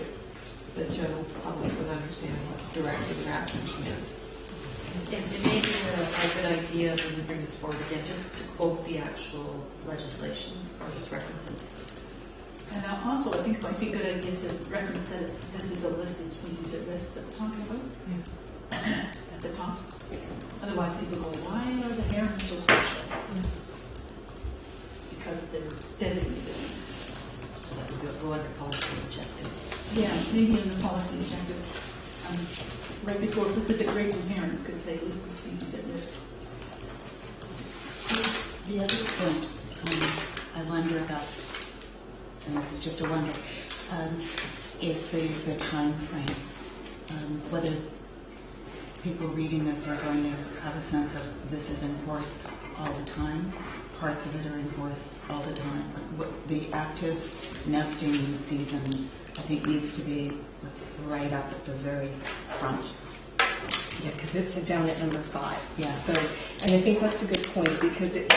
the general public would understand what direct interactions mean. It may be a good idea when we bring this forward again, just to quote the actual legislation or just reference it. And also, I think it might be a good idea to reference that this is a listed species at risk that we're talking about at the top. Otherwise, people go, why are the herons so special? It's because they're designated. That would go under policy objective. Yeah, maybe in the policy objective. Right before Pacific great blue heron, could say listed species at risk. The other point I wonder about, and this is just a wonder, is the time frame. Whether people reading this are going to have a sense of this is enforced all the time, parts of it are enforced all the time. The active nesting season, I think, needs to be right up at the very front. Yeah, because it's down at number 5. Yeah. So, and I think that's a good point because it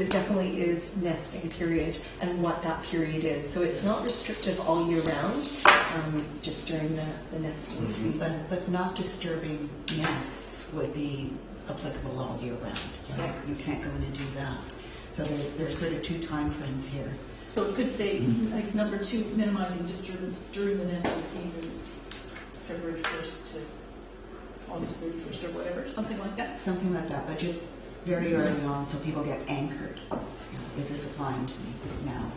definitely is nesting period and what that period is. So it's not restrictive all year round, just during the nesting season. But not disturbing nests would be applicable all year round. You can't go in and do that. So there are sort of 2 time frames here. So it could say, like number 2, minimizing disturbance during the nesting season, February 1st to August 31st or whatever, something like that. Something like that, but just very early on so people get anchored. Is this applying to me now?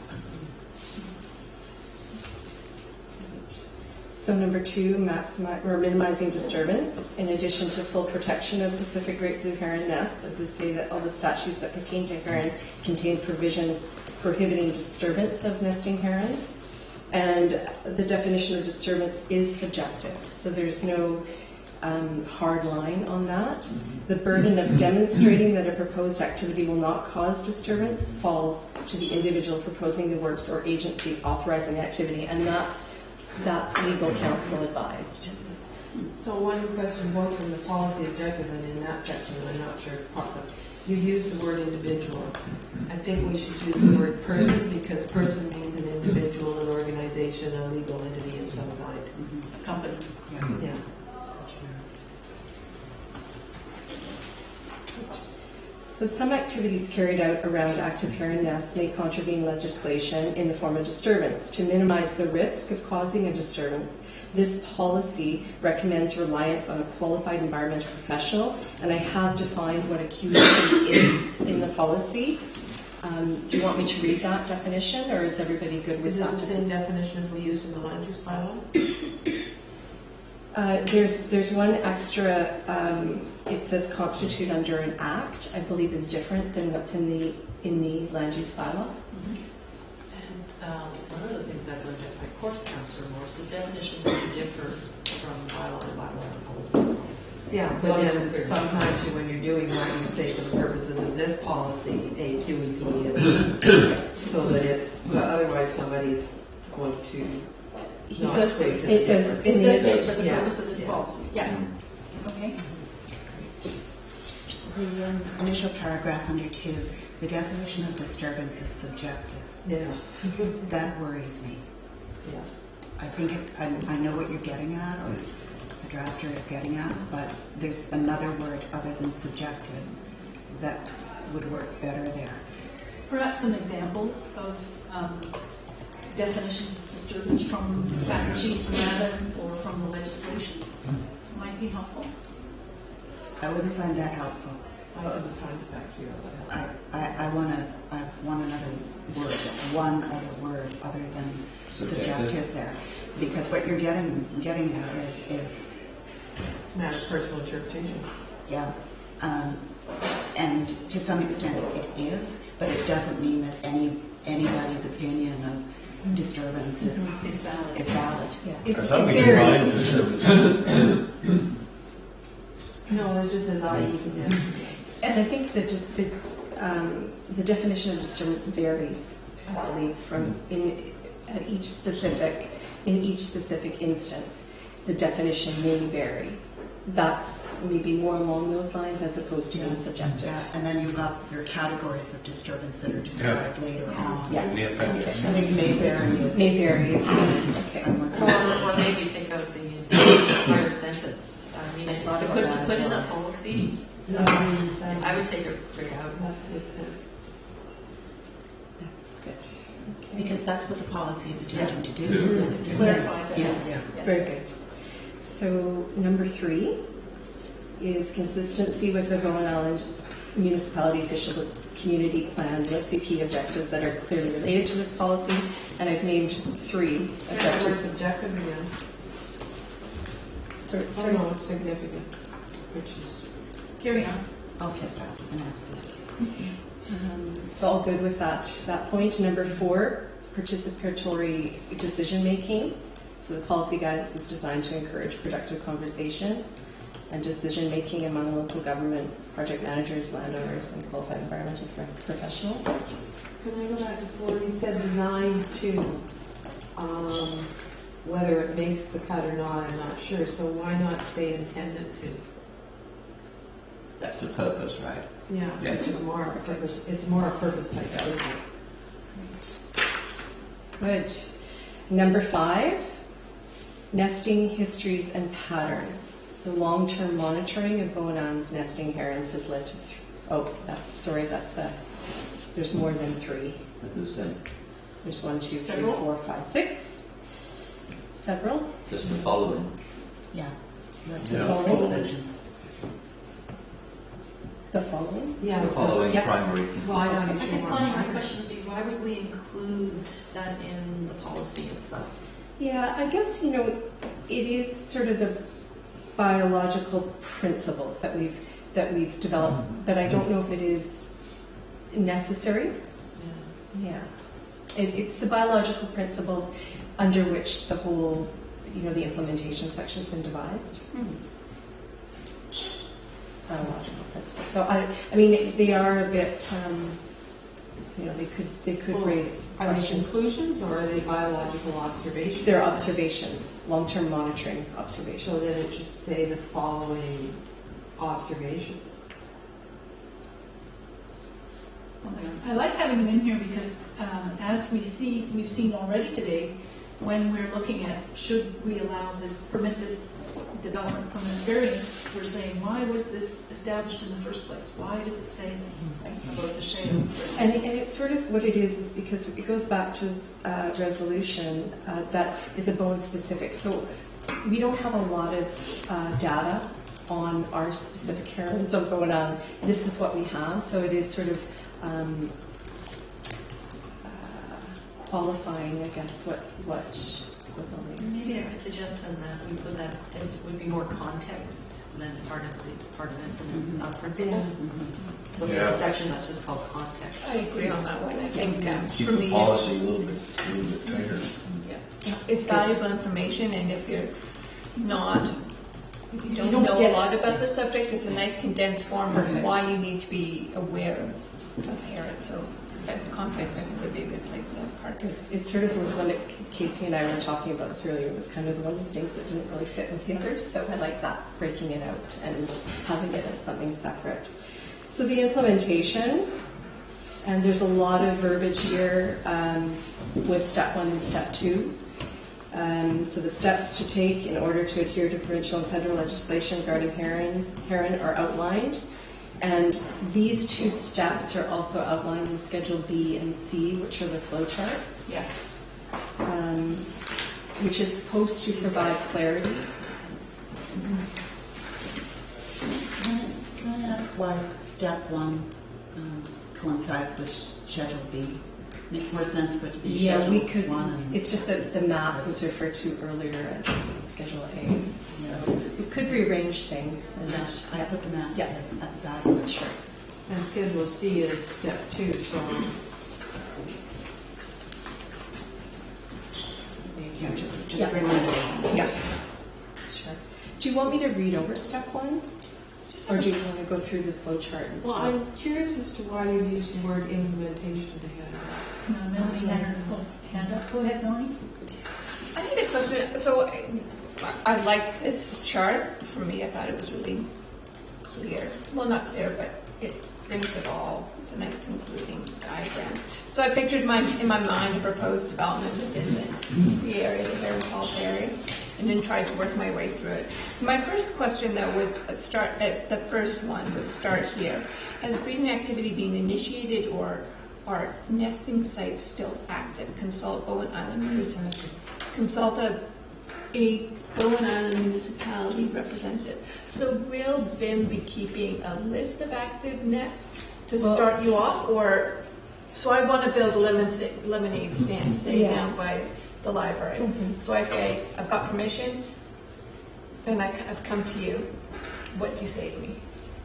So number 2, minimizing disturbance. In addition to full protection of Pacific great blue heron nests, as I say that all the statutes that pertain to heron contain provisions prohibiting disturbance of nesting herons. And the definition of disturbance is subjective, so there's no hard line on that. The burden of demonstrating that a proposed activity will not cause disturbance falls to the individual proposing the works or agency authorizing the activity, and that's legal counsel advised. So one question, both in the policy objective and in that section, I'm not sure if possible. You use the word individual. I think we should use the word person because person means an individual, an organization, a legal entity of some kind. A company. Yeah. So some activities carried out around active heron nests may contravene legislation in the form of disturbance. To minimize the risk of causing a disturbance, this policy recommends reliance on a qualified environmental professional, and I have defined what a QEP is in the policy. Do you want me to read that definition, or is everybody good with that? Is it the same definition as we used in the land use bylaw? There's one extra, it says constitute under an act, I believe is different than what's in the land use bylaw. And one of the things I've learned at my course, Councillor Morris, is definitions can differ from bylaw to bylaw and policy to policy. Yeah, but then sometimes when you're doing that, you say for the purposes of this policy, a QEP is so that it's, otherwise somebody's going to not does say say it does say for the Yeah. purpose of this policy. Yeah. Okay. The initial paragraph under 2, the definition of disturbance is subjective. Yeah. That worries me. Yes. I think I know what you're getting at, or the drafter is getting at, but there's another word other than subjective that would work better there. Perhaps some examples of definitions of disturbance from fact sheets rather, or from the legislation might be helpful. I wouldn't find that helpful. I wouldn't find the fact sheet helpful. I want another word, one other word other than subjective there, because what you're getting at is it's a matter of personal interpretation. Yeah, and to some extent it is, but it doesn't mean that anybody's opinion of disturbance is valid. I thought we defined disturbance. No, it just says I.e. And I think that just the definition of disturbance varies, I believe, in each specific instance. The definition may vary. That's maybe more along those lines as opposed to being subjective. Yeah, and then you've got your categories of disturbance that are described later on. Yeah. The appendix. I think may vary is. Okay. Or maybe take out the entire sentence. I mean, thought to about put that as in well. a policy, I would take it right out. That's a good point. That's good. Because that's what the policy is attempting to do. Is to clarify that. Yeah. Very good. So number 3 is consistency with the Bowen Island Municipality Official Community Plan, the OCP objectives that are clearly related to this policy. And I've named 3 objectives. We're subjective again. Sorry. No, it's significant. Which is Carry on. Also starts with an S. So all good with that point. Number 4, participatory decision making. So the policy guidance is designed to encourage productive conversation and decision making among local government, project managers, landowners, and qualified environmental professionals. Can I go back to 4? You said designed to, whether it makes the cut or not, I'm not sure. So why not say intended to? That's the purpose, right? Yeah, Yeah. which is more a purpose. It's more a purpose type statement. Good. Number 5, nesting histories and patterns. So long-term monitoring of Bowen Island's nesting herons has led to, there's more than 3. There's 1, 2, 3, Several? 4, 5, 6. Several? Just the following. Yeah. Following. The following? Yeah. The following Yep. primary. Well, I don't I guess understand my why. question would be, why would we include that in the policy itself? Yeah, I guess, it is sort of the biological principles that we've developed, but I don't know if it is necessary. Yeah. It's the biological principles under which the whole, the implementation section has been devised. Biological principles. So I mean, they are a bit, they could raise Are they questions. conclusions or are they biological observations? They're observations, long-term monitoring So observations. then it should say the following observations. I like having them in here because as we've seen already today, when we're looking at should we allow this, permit this development permit variance, we're saying why was this established in the first place? Why does it say this about the shale? And it's sort of what it is because it goes back to resolution that is a Bowen specific. So we don't have a lot of data on our specific herons of Bowen Island. This is what we have. So it is sort of qualifying, I guess, what was on there. Maybe I would suggest then that we put that, it would be more context than part of it, not principles. So for Yeah. the section that's just called context. I agree on that one. I think Keep for the me, policy a little bit tighter. it's valuable information, and if you're not, if you don't don't know get a lot about the subject, it's a nice condensed form of Perfect. why you need to be aware of herons. So that context, I think, would be a good place to park it. It sort of was one that Casey and I were talking about this earlier. It was kind of one of the things that didn't really fit with the others. So I like that, breaking it out and having it as something separate. So the implementation, and there's a lot of verbiage here with step 1 and step 2. So the steps to take in order to adhere to provincial and federal legislation regarding heron are outlined. And these 2 steps are also outlined in Schedule B and C, which are the flow charts. Yeah. Which is supposed to provide clarity. Can I ask why step 1 coincides with Schedule B? Makes more sense for it to be Schedule 1. And it's just that the map was referred to earlier as Schedule A. So we could rearrange things. And I put the map yeah. at the back. Sure. And Schedule C is step 2, so. Yeah, just bring it. Yeah. Sure. Do you want me to read over step 1? Or do you want to go through the flow chart and Well, stuff? I'm curious as to why you used the word implementation to Melanie had her hand up. Go ahead, Melanie. I had a question. So I like this chart. For me, I thought it was really clear. Well, not clear, but it brings it all. It's a nice concluding diagram. So I pictured in my mind a proposed development within the area, the Heron Falls area, and then tried to work my way through it. My first question, though, was the first one was start here. Has breeding activity been initiated, or are nesting sites still active? Consult Bowen Island Municipality. Consult a Bowen Island Municipality representative. So will BIM be keeping a list of active nests to start you off, or so I want to build a lemonade stand, say down by the library. So I say I've got permission, and I've come to you. What do you say to me?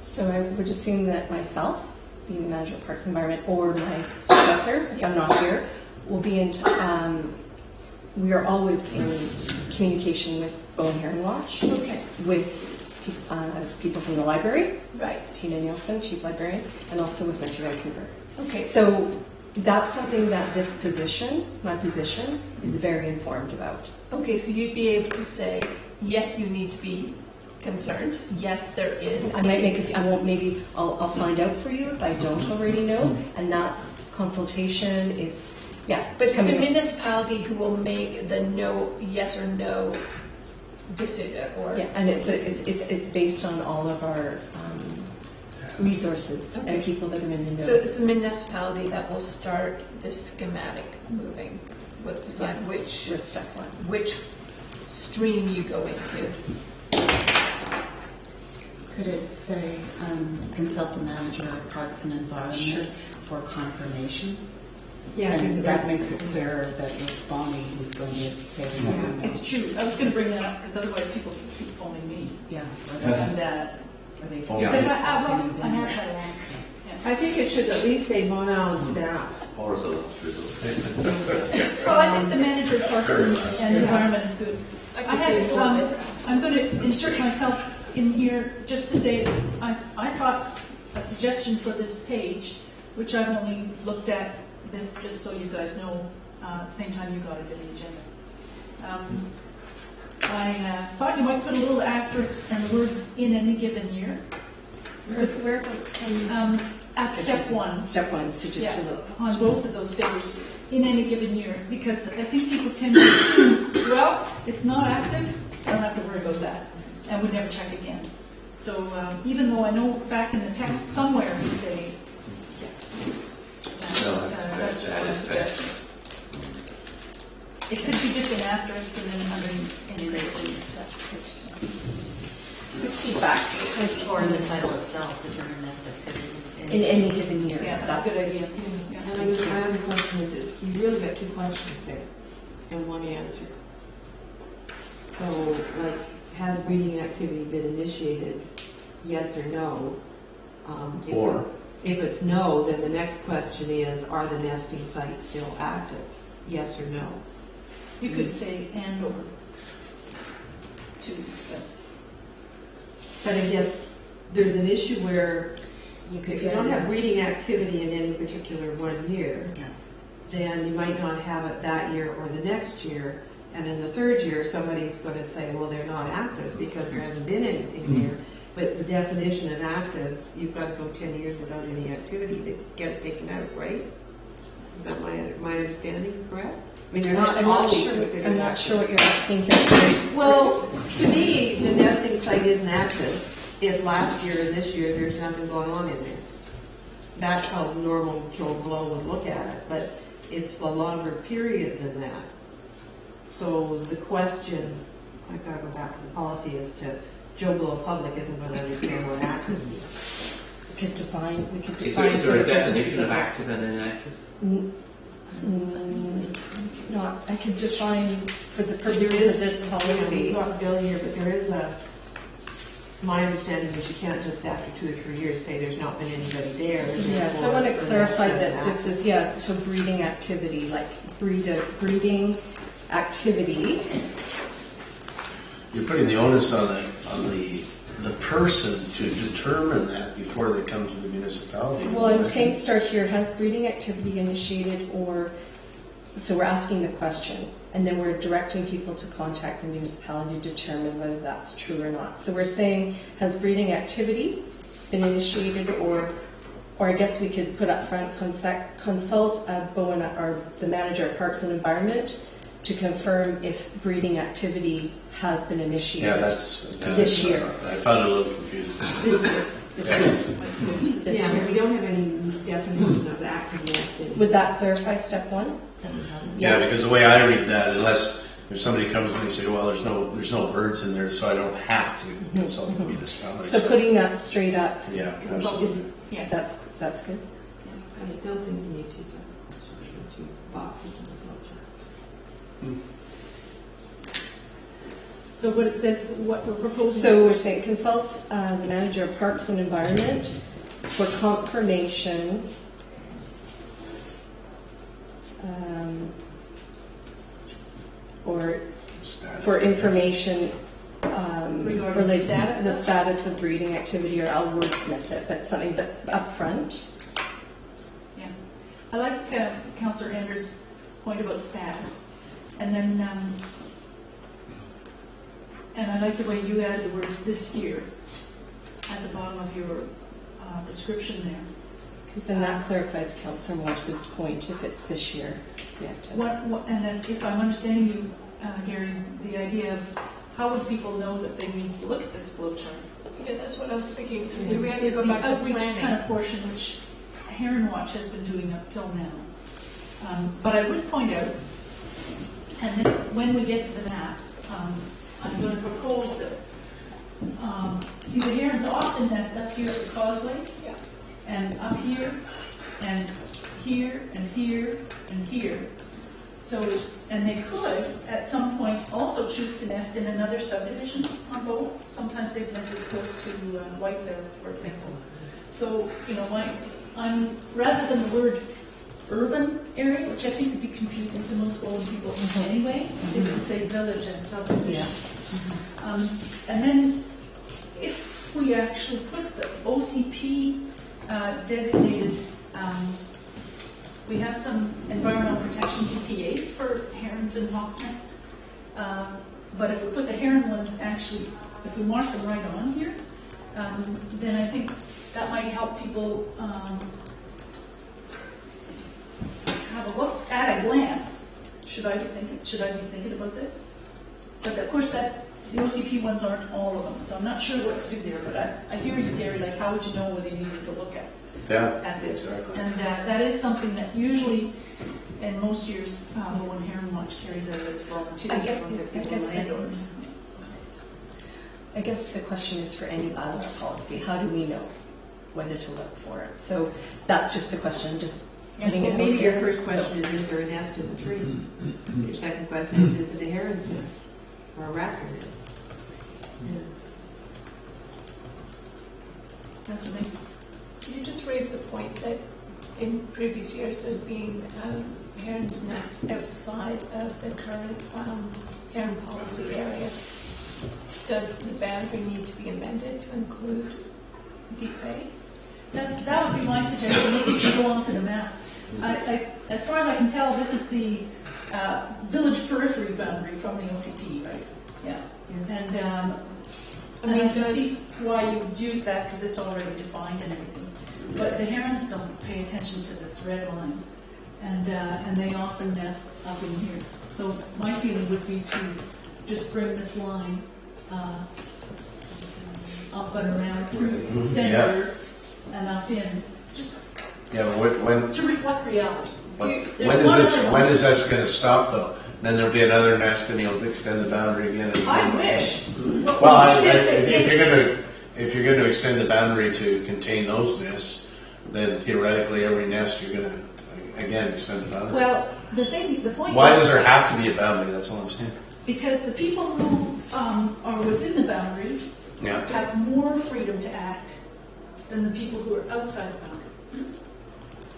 So I would assume that myself, being the manager of Parks and Environment, or my successor, if I'm not here, will be in. We are always in communication with Bowen Heron Watch, with people from the library, right? Tina Nielsen, chief librarian, and also with Metro Vancouver. Okay. So that's something that this position, my position, is very informed about. Okay, so you'd be able to say, yes, you need to be concerned. Yes, there is. I might make I won't. Maybe I'll find out for you if I don't already know. And that's consultation. It's but it's the municipality who will make the yes or no decision. Or and it's based on all of our resources and people that are in the know. So it's the municipality that will start the schematic moving. Will decide which stream you go into. Could it say consult the manager of Parks and Environment for confirmation? Yeah, and that makes it clearer that it's Bonnie who's going to say yes or no. It's true. I was going to bring that up because otherwise people keep phoning me. Yeah. And because I have that one. I think it should at least say Bowen Island staff. Well, I think the manager of Parks and Environment is good. I'm going to insert myself in here just to say I thought a suggestion for this page, which I've only looked at this just so you guys know at the same time you got it in the agenda. I thought you might put a little asterisk and the words in any given year. Where at step 1. Step 1, so just a little. On both of those figures, in any given year, because I think people tend to assume, well, it's not active, I don't have to worry about that, and would never check again. So even though I know back in the text somewhere you say, that's just what I suggest. It could be just an asterisk and then under integrated. That's good. Good feedback. 24 in the title itself, the German nest activity. In any given year. Yeah, that's a good idea. And my other question is you really got 2 questions there and 1 answer. So, like, has breeding activity been initiated? Yes or no? If it's no, then the next question is, are the nesting sites still active? Yes or no? You could say and or. But I guess there's an issue where if you don't have breeding activity in any particular 1 year, then you might not have it that year or the next year. And in the 3rd year, somebody's going to say, well, they're not active because there hasn't been anything there. But the definition of active, you've got to go 10 years without any activity to get it taken out, right? Is that my understanding correct? I mean, they're not I'm not always sure. considered I'm not active. sure what you're asking here. Well, to me, the nesting site isn't active if last year and this year there's nothing going on in there. That's how normal Joe Blow would look at it, but it's a longer period than that. So the question, I've got to go back to the policy, is to Joe Blow public isn't going to understand what active means. We could define. Is there a definition of active and inactive? No, I could define for the purposes of this policy. We've got Bill here, but there is my understanding is you can't just after 2 or 3 years say there's not been anybody there. Yeah, so I want to clarify that this is, so breeding activity, like breeding activity. You're putting the onus on the person to determine that before they come to the municipality. Well, I'm saying start here, has breeding activity initiated or, so we're asking the question, and then we're directing people to contact the municipality to determine whether that's true or not. So we're saying, has breeding activity been initiated or I guess we could put up front, consult Bowen or the manager of Parks and Environment to confirm if breeding activity has been initiated. Yeah, that's this year. I found it a little confusing. This year. Yeah, we don't have any definition of active nesting. Would that clarify step 1? Yeah, because the way I read that, unless if somebody comes in and say, well, there's no birds in there, so I don't have to consult the municipality. So putting that straight up. Yeah, absolutely. Yeah, that's good. Yeah, I still think we need 2 separate, 2 boxes in the flowchart. So what it says, what we're proposing. So we're saying consult the manager of Parks and Environment for confirmation or for information related to the status of breeding activity, or I'll wordsmith it, but something up front. Yeah. I like Councillor Anders' point about status. And then and I like the way you added the words this year at the bottom of your description there. Because then that clarifies Councillor Morse's point if it's this year. And then if I'm understanding you, Gary, the idea of how would people know that they need to look at this flow chart? Yeah, that's what I was thinking. So do we have to go back to outreach planning? kind of portion, which Heron Watch has been doing up till now. But I would point out, and this, when we get to the map, I'm going to propose that, see the herons often nest up here at the causeway, and up here, and here, and here, and here. So, and they could, at some point, also choose to nest in another subdivision on Bow. Sometimes they've nested close to White Sails, for example. So, I'm rather than the word urban area, which I think would be confusing to most Bowen people anyway, is to say village and subdivision. And then, if we actually put the OCP designated, we have some environmental protection TPAs for herons and hawk nests, but if we put the heron ones actually, if we mark them right on here, then I think that might help people have a look at a glance. Should I be thinking about this? But of course, the OCP ones aren't all of them, so I'm not sure what to do there. But I hear you, Gary. Like, how would you know whether you needed to look at this? Exactly. And that is something that usually, in most years, when Heron Watch carries out as volunteers from the landowners. I guess the question is for any bylaw policy, how do we know whether to look for it? So that's just the question. Just putting it maybe out your there. first question is there a nest in the tree? Your second question is it a heron's nest or a raccoon nest? That's amazing. You just raised the point that in previous years there's been heron's nest outside of the current heron policy area. Does the boundary need to be amended to include Deep Bay? That would be my suggestion. Maybe you should go on to the map. As far as I can tell, this is the village periphery boundary from the OCP, right? Yeah. And And I can see why you would use that because it's already defined and everything. But the herons don't pay attention to this red line, and they often nest up in here. So my feeling would be to just bring this line up and around the center and up in, just Yeah, but when to reflect reality. when is this going to stop though? Then there'll be another nest, and you'll extend the boundary again. And I wish. Well, if you're going to extend the boundary to contain those nests, then theoretically every nest you're going to again extend the boundary. Well, the point. Why is, does there have to be a boundary? That's all I'm saying. Because the people who are within the boundary have more freedom to act than the people who are outside the boundary.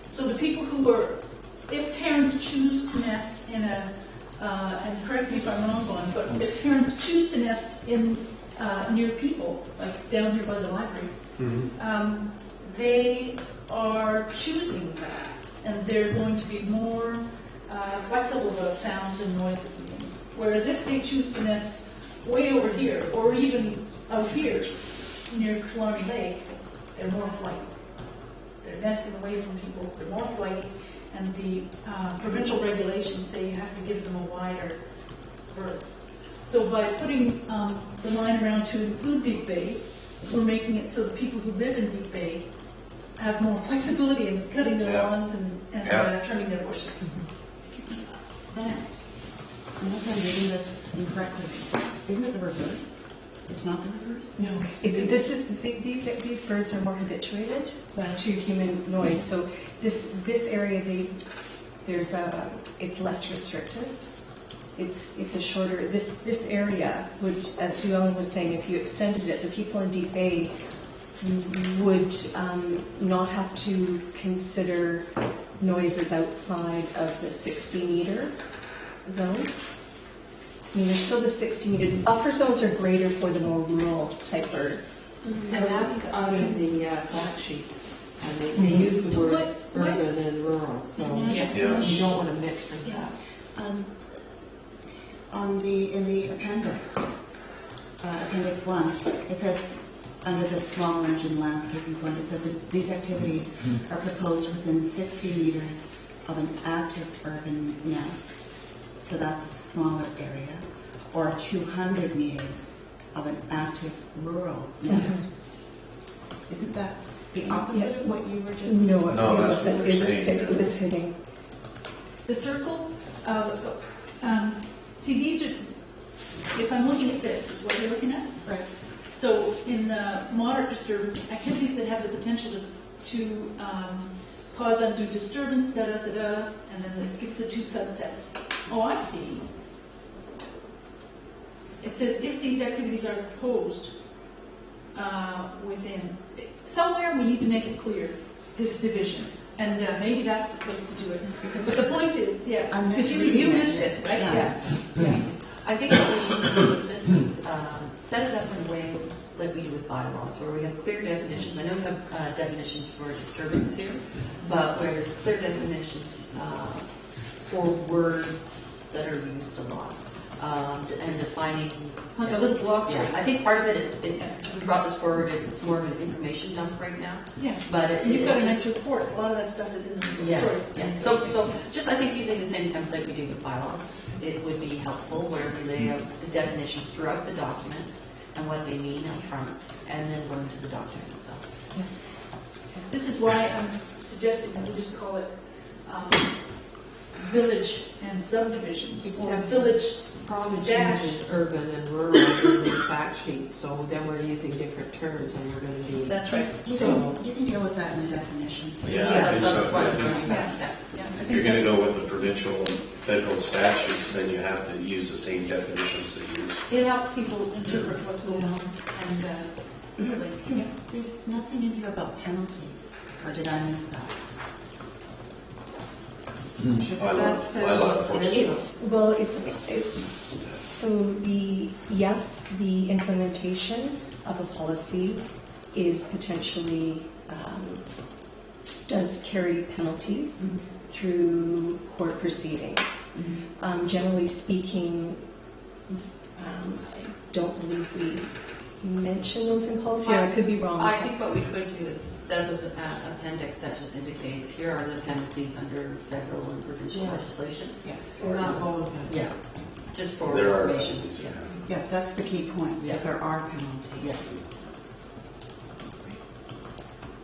So the people who are, if parents choose to nest in a, and correct me if I'm wrong, Vaughn, but if parents choose to nest in near people, like down here by the library, they are choosing that, and they're going to be more flexible about sounds and noises and things. Whereas if they choose to nest way over here, or even out here near Killarney Lake, they're more flighty. They're nesting away from people, they're more flighty, and the provincial regulations say you have to give them a wider berth. So by putting the line around to include Deep Bay, we're making it so the people who live in Deep Bay have more flexibility in cutting their lawns and trimming their bushes. Excuse me. Unless I'm reading this incorrectly, isn't it the reverse? It's not the reverse? No. These birds are more habituated to human noise. So this area, it's less restricted. It's a shorter. This area would, as Sue Ellen was saying, if you extended it, the people in Deep Bay would not have to consider noises outside of the 60-meter zone. I mean, there's still the 60-meter. Buffer zones are greater for the more rural type birds. And that's out of the fact sheet. And they use the word urban and rural, so you don't want to mix them up. In the appendix, appendix 1, it says under the small engine landscaping point, it says that these activities are proposed within 60 meters of an active urban nest. So that's a smaller area, or 200 meters of an active rural nest. Isn't that the opposite of what you were just saying? No, that's what we're saying. It was fitting. The circle, see these are, if I'm looking at this, is what you're looking at? Right. So in the moderate disturbance, activities that have the potential to cause undue disturbance, da-da-da-da, and then it gives the two subsets. Oh, I see. It says if these activities are proposed within, somewhere we need to make it clear, this division. And maybe that's the place to do it. But the point is, because you missed it, right? Yeah. I think what we need to do with this is set it up in a way like we do with bylaws, where we have clear definitions. I know we have definitions for disturbance here, but where there's clear definitions for words that are used a lot, and defining. Like a little glossary. Yeah, I think part of it is we brought this forward. It's more of an information dump right now. Yeah. But you've got a nice report. A lot of that stuff is in the report. Yeah. So just I think using the same template we do with bylaws, it would be helpful where we lay out the definitions throughout the document and what they mean up front, and then go into the document itself. Yeah. This is why I'm suggesting that we just call it village and subdivisions, or village Uses urban and rural in the fact sheet, so then we're using different terms and we're going to be. That's right. You can deal with that in the definitions. Yeah, I think so. If you're going to go with the provincial and federal statutes, then you have to use the same definitions they use. It helps people interpret what's going on, and There's nothing in here about penalties, or did I miss that? So the implementation of a policy is potentially does carry penalties through court proceedings. Generally speaking, I don't believe we mention those in policy, or I could be wrong. I think what we could do is set up an appendix that just indicates here are the penalties under federal and provincial legislation. Yeah, they're not voluntary. Yeah, just for There are information. penalties, Yeah. Yeah, that's the key point, that there are penalties. Yes.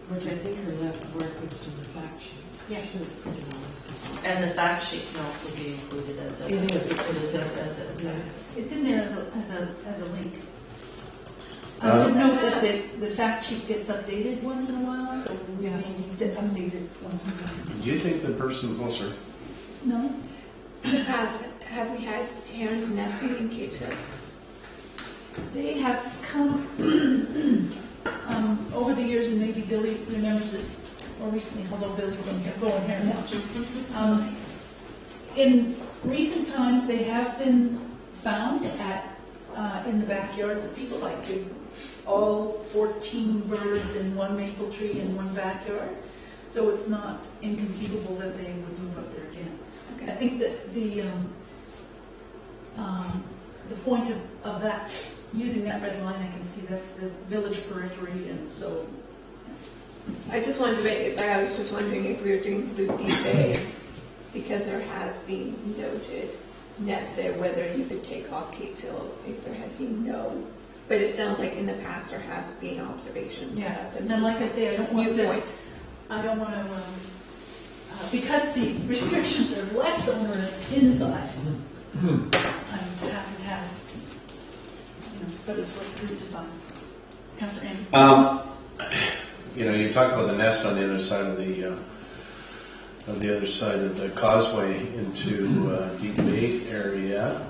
Which I think are left referenced in the fact sheet. Yeah. Should have printed all this. And the fact sheet can also be included as a. It is. It's in there as a link. I would note that the fact sheet gets updated once in a while, so we may need to update it once in a while. Do you think the person closer? No. In the past, have we had herons nesting in Catesville? They have come over the years, and maybe Billy remembers this more recently, although Billy from here, Bowen Heron Lodge. In recent times, they have been found in the backyards of people, like all 14 birds in one maple tree in one backyard. So it's not inconceivable that they would move up there again. Okay. I think that the point of that, using that red line, I can see that's the village periphery, and so. I just wanted to make, I was just wondering if we were to include Deep Bay, because there has been noted nests there, whether you could take off Catesville if there had been no. But it sounds like in the past there has been observations. Yeah, So that's and like I say, I don't want to, because the restrictions are less onerous inside. I'm happy to have, but it's what the group decides. Councillor Andy. You talk about the nests on the other side of the causeway into Deep Bay area.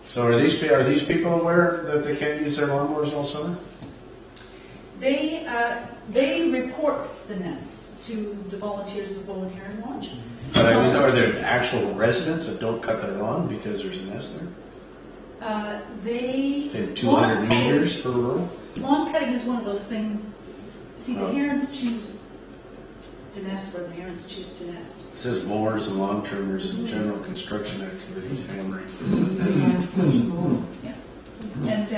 So are these people aware that they can't use their lawnmowers all summer? They report the nests to the volunteers of Bowen Heron Lodge. But I mean, are there actual residents that don't cut their lawn because there's a nest there? Say 200 meters per row? Lawn cutting is one of those things. See, the Oh. herons choose to nest where the herons choose to nest. It says mowers and lawn trimmers and general construction activities, hammering. Yeah. And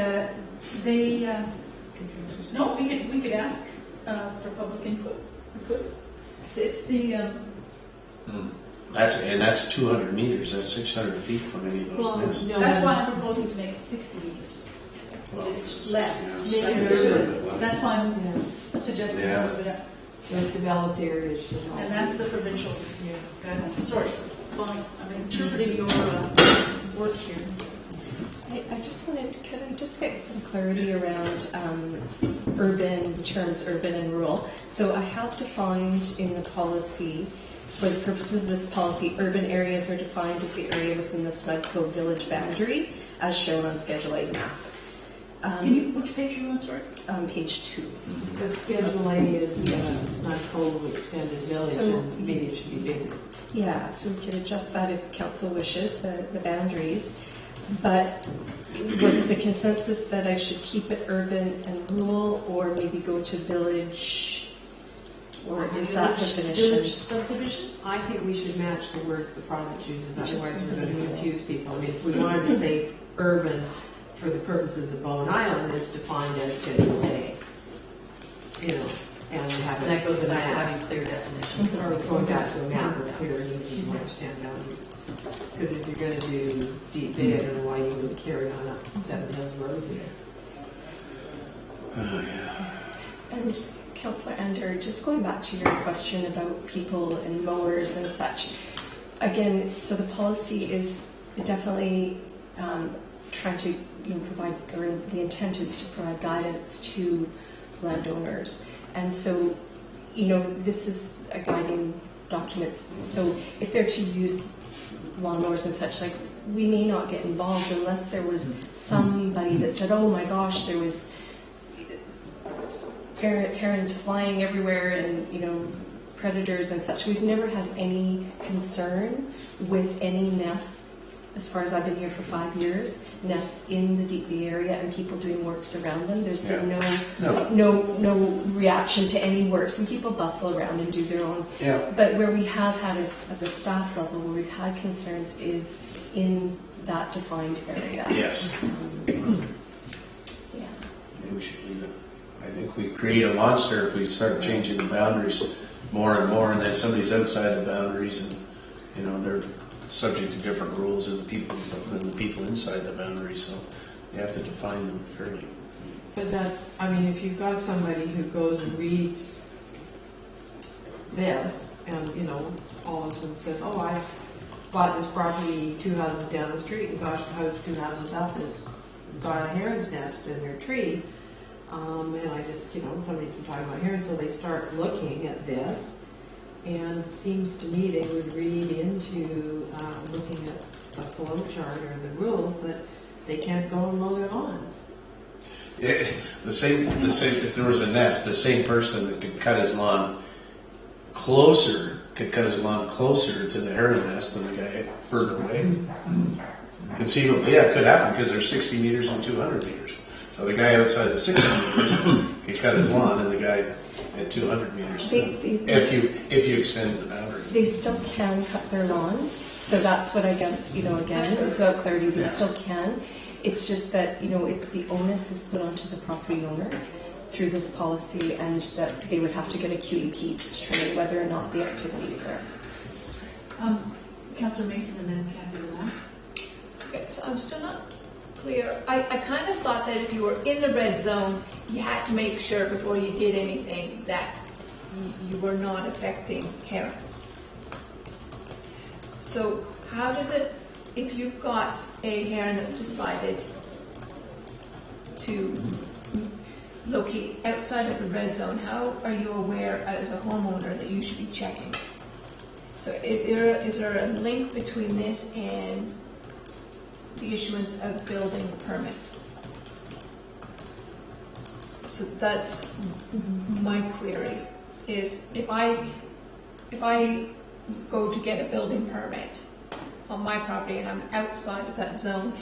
no, we could ask for public input. We could. It's the. That's 200 meters. That's 600 feet from any of those nests. That's why I'm proposing to make it 60 meters. It's less. Yeah. That's why I'm suggesting a little bit up. Those developed areas should not. And that's the provincial guidelines. Sorry, I'm interpreting your work here. I just wanted, could I just get some clarity around urban terms, urban and rural? So I have defined in the policy, for the purposes of this policy, urban areas are defined as the area within the Snug Cove village boundary, as shown on Schedule A map. Which page are you on, sorry? Page 2. But Schedule A is Snug Cove expanded village, So- and maybe it should be bigger. Yeah, so we can adjust that if council wishes, the boundaries. But was the consensus that I should keep it urban and rural, or maybe go to village, or is that definition? Village subdivision? I think we should match the words the province uses, otherwise we're going to confuse people. I mean, if we wanted to say urban for the purposes of Bowen Island, is defined as Schedule A. And have it. That goes to the back to map. having clear definition. Or going back to a map or clear, and you understand boundaries. Because if you're going to do Deep Bay, I don't know why you would carry on up Seven Hills Road here. And Councillor Ander, just going back to your question about people and mowers and such, again, so the policy is definitely trying to provide, or the intent is to provide guidance to landowners. And so, this is a guiding document. So if they're to use lawnmowers and such, like, we may not get involved unless there was somebody that said, oh my gosh, there was herons flying everywhere and, predators and such. We've never had any concern with any nests, as far as I've been here for 5 years, nests in the Deep Bay area and people doing works around them. There's been no reaction to any work. Some people bustle around and do their own. Yeah. But where we have had at the staff level, where we've had concerns is in that defined area. Yes. Yeah. we should leave it. I think we create a monster if we start changing the boundaries more and more, and then somebody's outside the boundaries, and you know they're subject to different rules than the people inside the boundaries. So you have to define them fairly. But that's, I mean, if you've got somebody who goes and reads this, and, you know, all of a sudden says, oh, I bought this property 2 houses down the street, and gosh, the house 2 houses up has got a heron's nest in their tree, and I just, you know, somebody's been talking about herons, so they start looking at this, and it seems to me they would read into looking at the flow chart or the rules that they can't go and mow their lawn. The same. If there was a nest, the same person that could cut his lawn closer to the heron nest than the guy further away. Conceivably, yeah, it could happen because they're 60 meters and 200 meters. So the guy outside the 60 meters can cut his lawn, and the guy at 200 meters. If you extend the boundary, they still can cut their lawn. So that's what I guess, you know, again, without clarity, they still can. It's just that, you know, the onus is put onto the property owner through this policy, and that they would have to get a QEP to determine whether or not the activities are. Councillor Mason and then Kathy Lamont. Okay, so I'm still not clear. I kind of thought that if you were in the red zone, you had to make sure before you did anything that you were not affecting herons. So how does it, if you've got a heron that's decided to locate outside of the red zone, how are you aware as a homeowner that you should be checking? So is there a link between this and the issuance of building permits? So that's my query, is if I go to get a building permit on my property and I'm outside of that zone,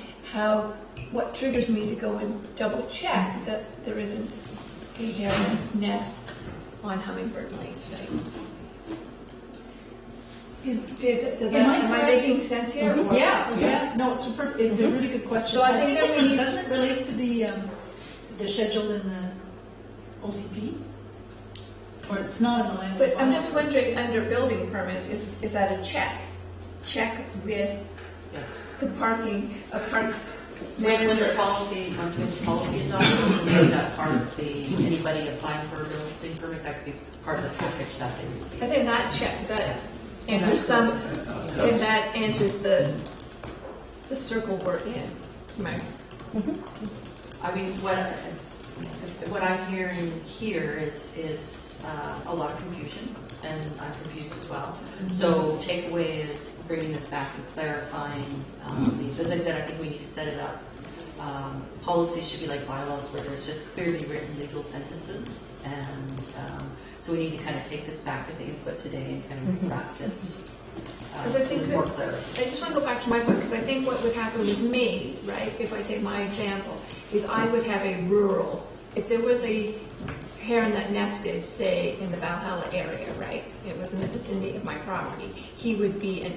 what triggers me to go and double check that there isn't a heron nest on Hummingbird Lane, say? Am I making sense here? Mm-hmm. Yeah. No, it's a really good question. So I think that we need doesn't it relate to the schedule in the OCP? Or it's not in the land. But I'm just wondering, under building permits, is that a check? Check with the parking, parks When manager. the policy, once we have the policy adopted, we made that part of anybody applying for a building permit, that could be part of the package that they receive. I think that check, that answers and that answers the circle we're in. Right. I mean, what I'm hearing here is a lot of confusion, and I'm confused as well. So takeaway is bringing this back and clarifying these. As I said, I think we need to set it up. Policies should be like bylaws where there's just clearly written legal sentences, and so we need to kind of take this back with the input today and kind of recraft it. Because I think more that, clear. I just want to go back to my point, because I think what would happen with me, right, if I take my example, is I would have a rural, if there was a heron that nested, say, in the Valhalla area, right, it was in the vicinity of my property, he would be a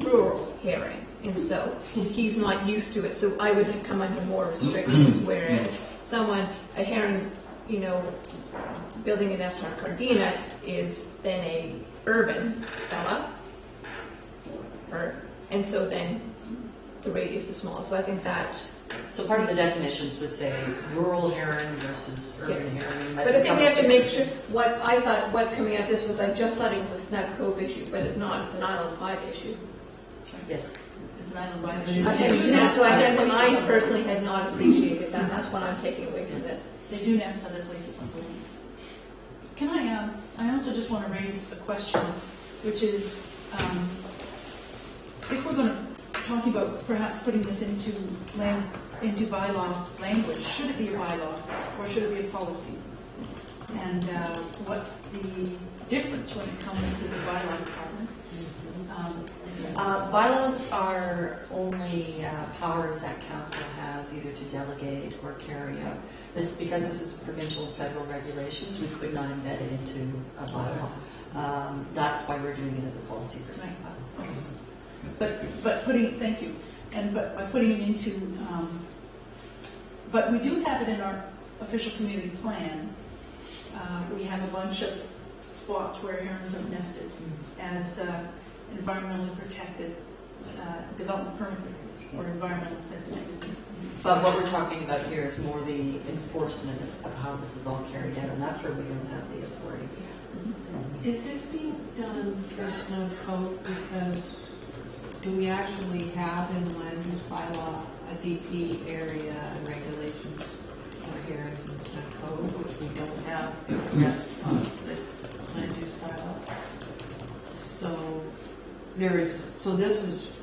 rural heron, and so he's not used to it, so I would come under more restrictions, whereas a heron, you know, building a nest on Cardina is then a urban fella, and so then the radius is smaller. So I think that. So part of the definitions would say rural heron versus urban heron. But I think we have to make sure, what's coming out of this was, I just thought it was a Snug Cove issue, but it's not, it's an Island Wide issue. That's right. Yes. It's an Island Wide issue. I personally had not appreciated that. That's what I'm taking away from this. They do nest other places on the land. Can I also just want to raise a question, which is, if we're going to talk about perhaps putting this into bylaw language, should it be a bylaw or should it be a policy? And what's the difference when it comes to the bylaw department? Bylaws are only powers that council has either to delegate or carry out. Because this is provincial and federal regulations, we could not embed it into a bylaw. That's why we're doing it as a policy versus bylaw. Okay. But by putting it into, but we do have it in our official community plan, we have a bunch of spots where herons have nested as environmentally protected development permit areas or environmental sensitive. But what we're talking about here is more the enforcement of how this is all carried out, and that's where we don't have the authority. Is this being done for Snow Cove because do we actually have in the land use bylaw a DP area and regulations for herons in Snow Cove, which we don't have in the rest of the land use bylaw?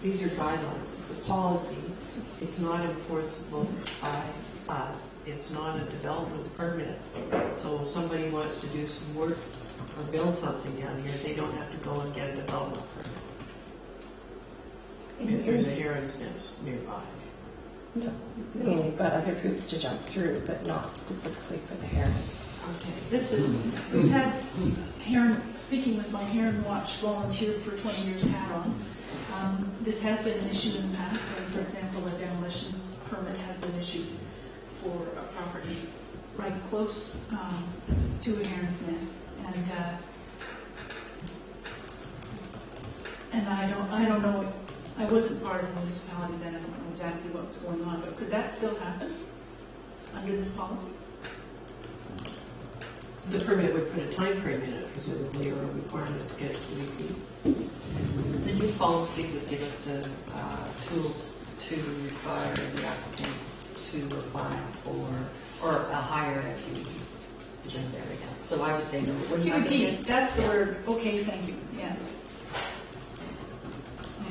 These are guidelines, it's a policy, it's not enforceable by us, it's not a development permit. So if somebody wants to do some work or build something down here, they don't have to go and get a development permit. If there's a heron's nest nearby. No, I mean, we've got other hoops to jump through, but not specifically for the herons. Okay. We've had heron, speaking with my Heron Watch volunteer for 20 years hat on, this has been an issue in the past. Like, for example, a demolition permit has been issued for a property right close to a heron's nest, and I don't know. I wasn't part of the municipality then. I don't know exactly what was going on, but could that still happen under this policy? The permit would put a time frame in it, presumably, or a requirement to get it to DP. The new policy would give us tools to require the applicant to apply for or a higher FUE agenda area. So I would say no. When you repeat, that's the word. Okay, thank you. Yeah.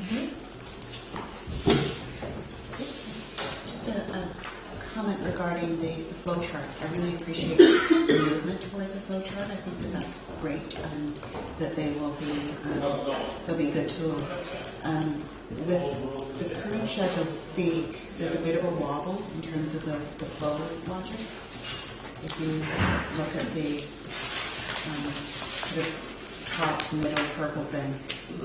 Okay. Just a comment regarding the flow charts. I really appreciate the movement towards the flow chart. I think that that's great and that they will be they'll be good tools. With the current Schedule C, there's a bit of a wobble in terms of the flow logic. If you look at the sort of top middle purple thing,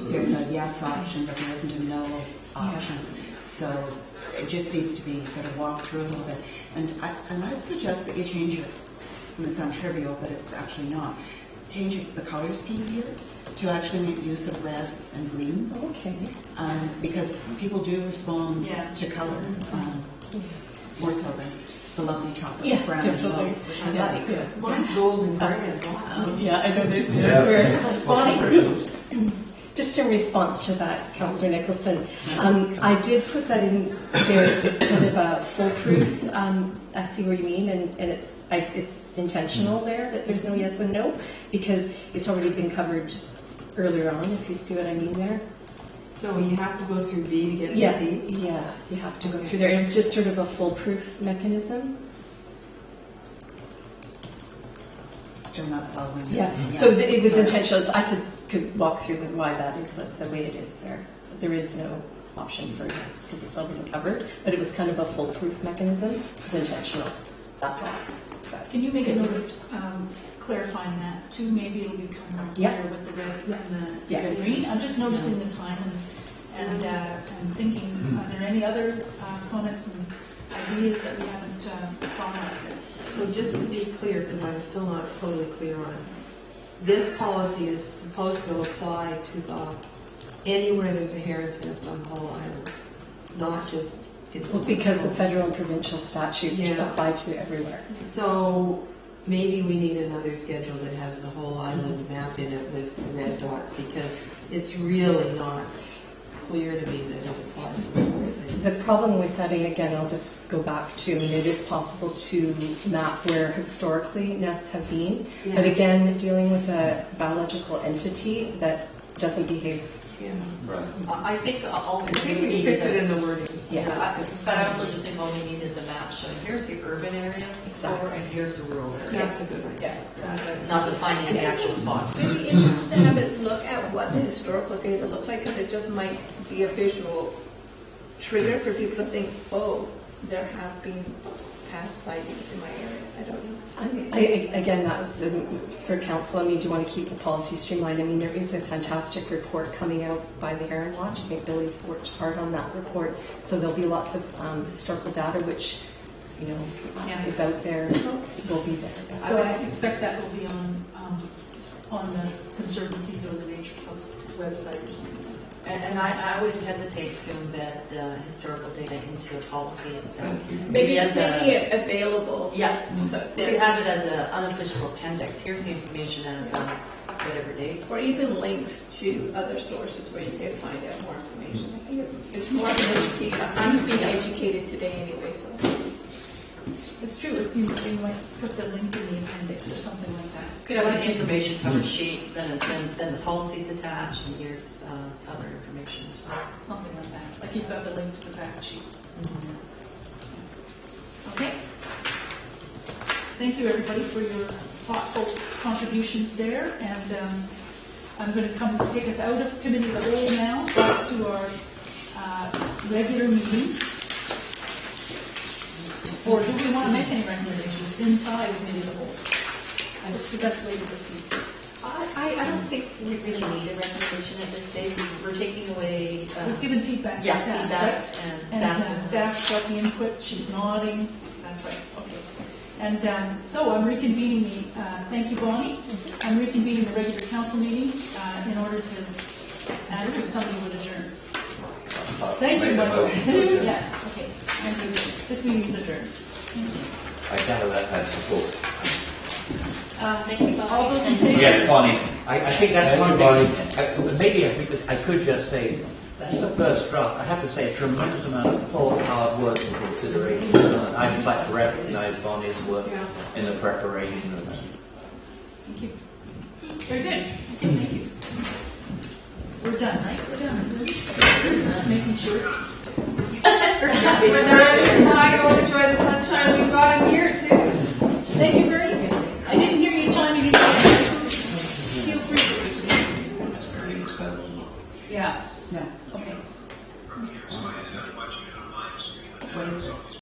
there's a yes option, but there isn't a no option. So it just needs to be sort of walked through a little bit. And I might suggest that you change it. It's going to sound trivial, but it's actually not. Change the color scheme here to actually make use of red and green. Okay. Because people do respond to color more so than the lovely chocolate brown and gold, which I like. Yeah. Mine's gold and gray and black. Yeah, I know there's Bonnie. Just in response to that, Councillor Nicholson, I did put that in there as kind of a foolproof. I see what you mean, and it's intentional there that there's no yes and no because it's already been covered earlier on. If you see what I mean there. So you have to go through B to get to C? Yeah, you have to go through there. It's just sort of a foolproof mechanism. Still not following. Yeah. So it was intentional. So I could walk through why that is the way it is there. There is no option for yes because it's already covered, but it was kind of a foolproof mechanism. It was intentional. That box. Can you make a note of clarifying that too? Maybe it'll become more clear with the red and the green. I'm just noticing the time and thinking, are there any other comments and ideas that we haven't thought of yet? So just to be clear, because I'm still not totally clear on it, this policy is supposed to apply to anywhere there's a heron's nest on the whole island, not just because the federal and provincial statutes apply to everywhere. So maybe we need another schedule that has the whole island map in it with the red dots because it's really not clear to me that it applies to the whole thing. The problem with that, and again, I'll just go back to, it is possible to map where historically nests have been, but again, dealing with a biological entity that doesn't behave. Yeah. Right. I think all we need is it in the wording. But I also just think all we need is a map showing here's the urban area, and here's the rural area. That's a good idea. Not defining the actual spots. It'd be interesting to have it look at what the historical data looks like because it just might be a visual trigger for people to think, oh, there have been past sightings in my area. I don't know. Again, that was for council. I mean, do you want to keep the policy streamlined? I mean, there is a fantastic report coming out by the Heron Watch. I think Billy's worked hard on that report. So there'll be lots of historical data, which is out there will be there. I would expect that will be on the Conservancy's or the Nature Club's website or something. And I would hesitate to embed historical data into a policy itself. Maybe just making it available. Yeah, so you have it as an unofficial appendix. Here's the information as of whatever date. Or even links to other sources where you can find out more information. I think it's more of an education. I'm being educated today anyway, so. It's true, if you like put the link in the appendix or something like that. Could have an information cover sheet, then the policy's attached, and here's other information as well. Something like that. Like you've got the link to the fact sheet. Okay. Thank you, everybody, for your thoughtful contributions there. And I'm going to take us out of committee of the whole now, back to our regular meeting. Or do we want to make any recommendations inside of committee of the whole? What's the best way to proceed? I don't think we really need a recommendation at this stage. We're taking away... We've given feedback to staff. Feedback and staff. And staff's got the input. She's nodding. That's right. Okay. And so I'm reconvening the... thank you, Bonnie. I'm reconvening the regular council meeting in order to ask if somebody would adjourn. Thank you, Bonnie. Yes. Okay. Thank you. This meeting is adjourned. I gather that has support. Thank you, Bonnie. All those in favor? Yes, Bonnie. I think that's Thank one you, thing. Maybe I could just say, that's the first draft. I have to say a tremendous amount of thought, hard work and consideration. I'd like to recognize Bonnie's work in the preparation of that. Thank you. Very good. Okay, thank you. We're done, right? We're done. Just making sure. We're done. I go enjoy the sunshine. We've got him here too. Thank you very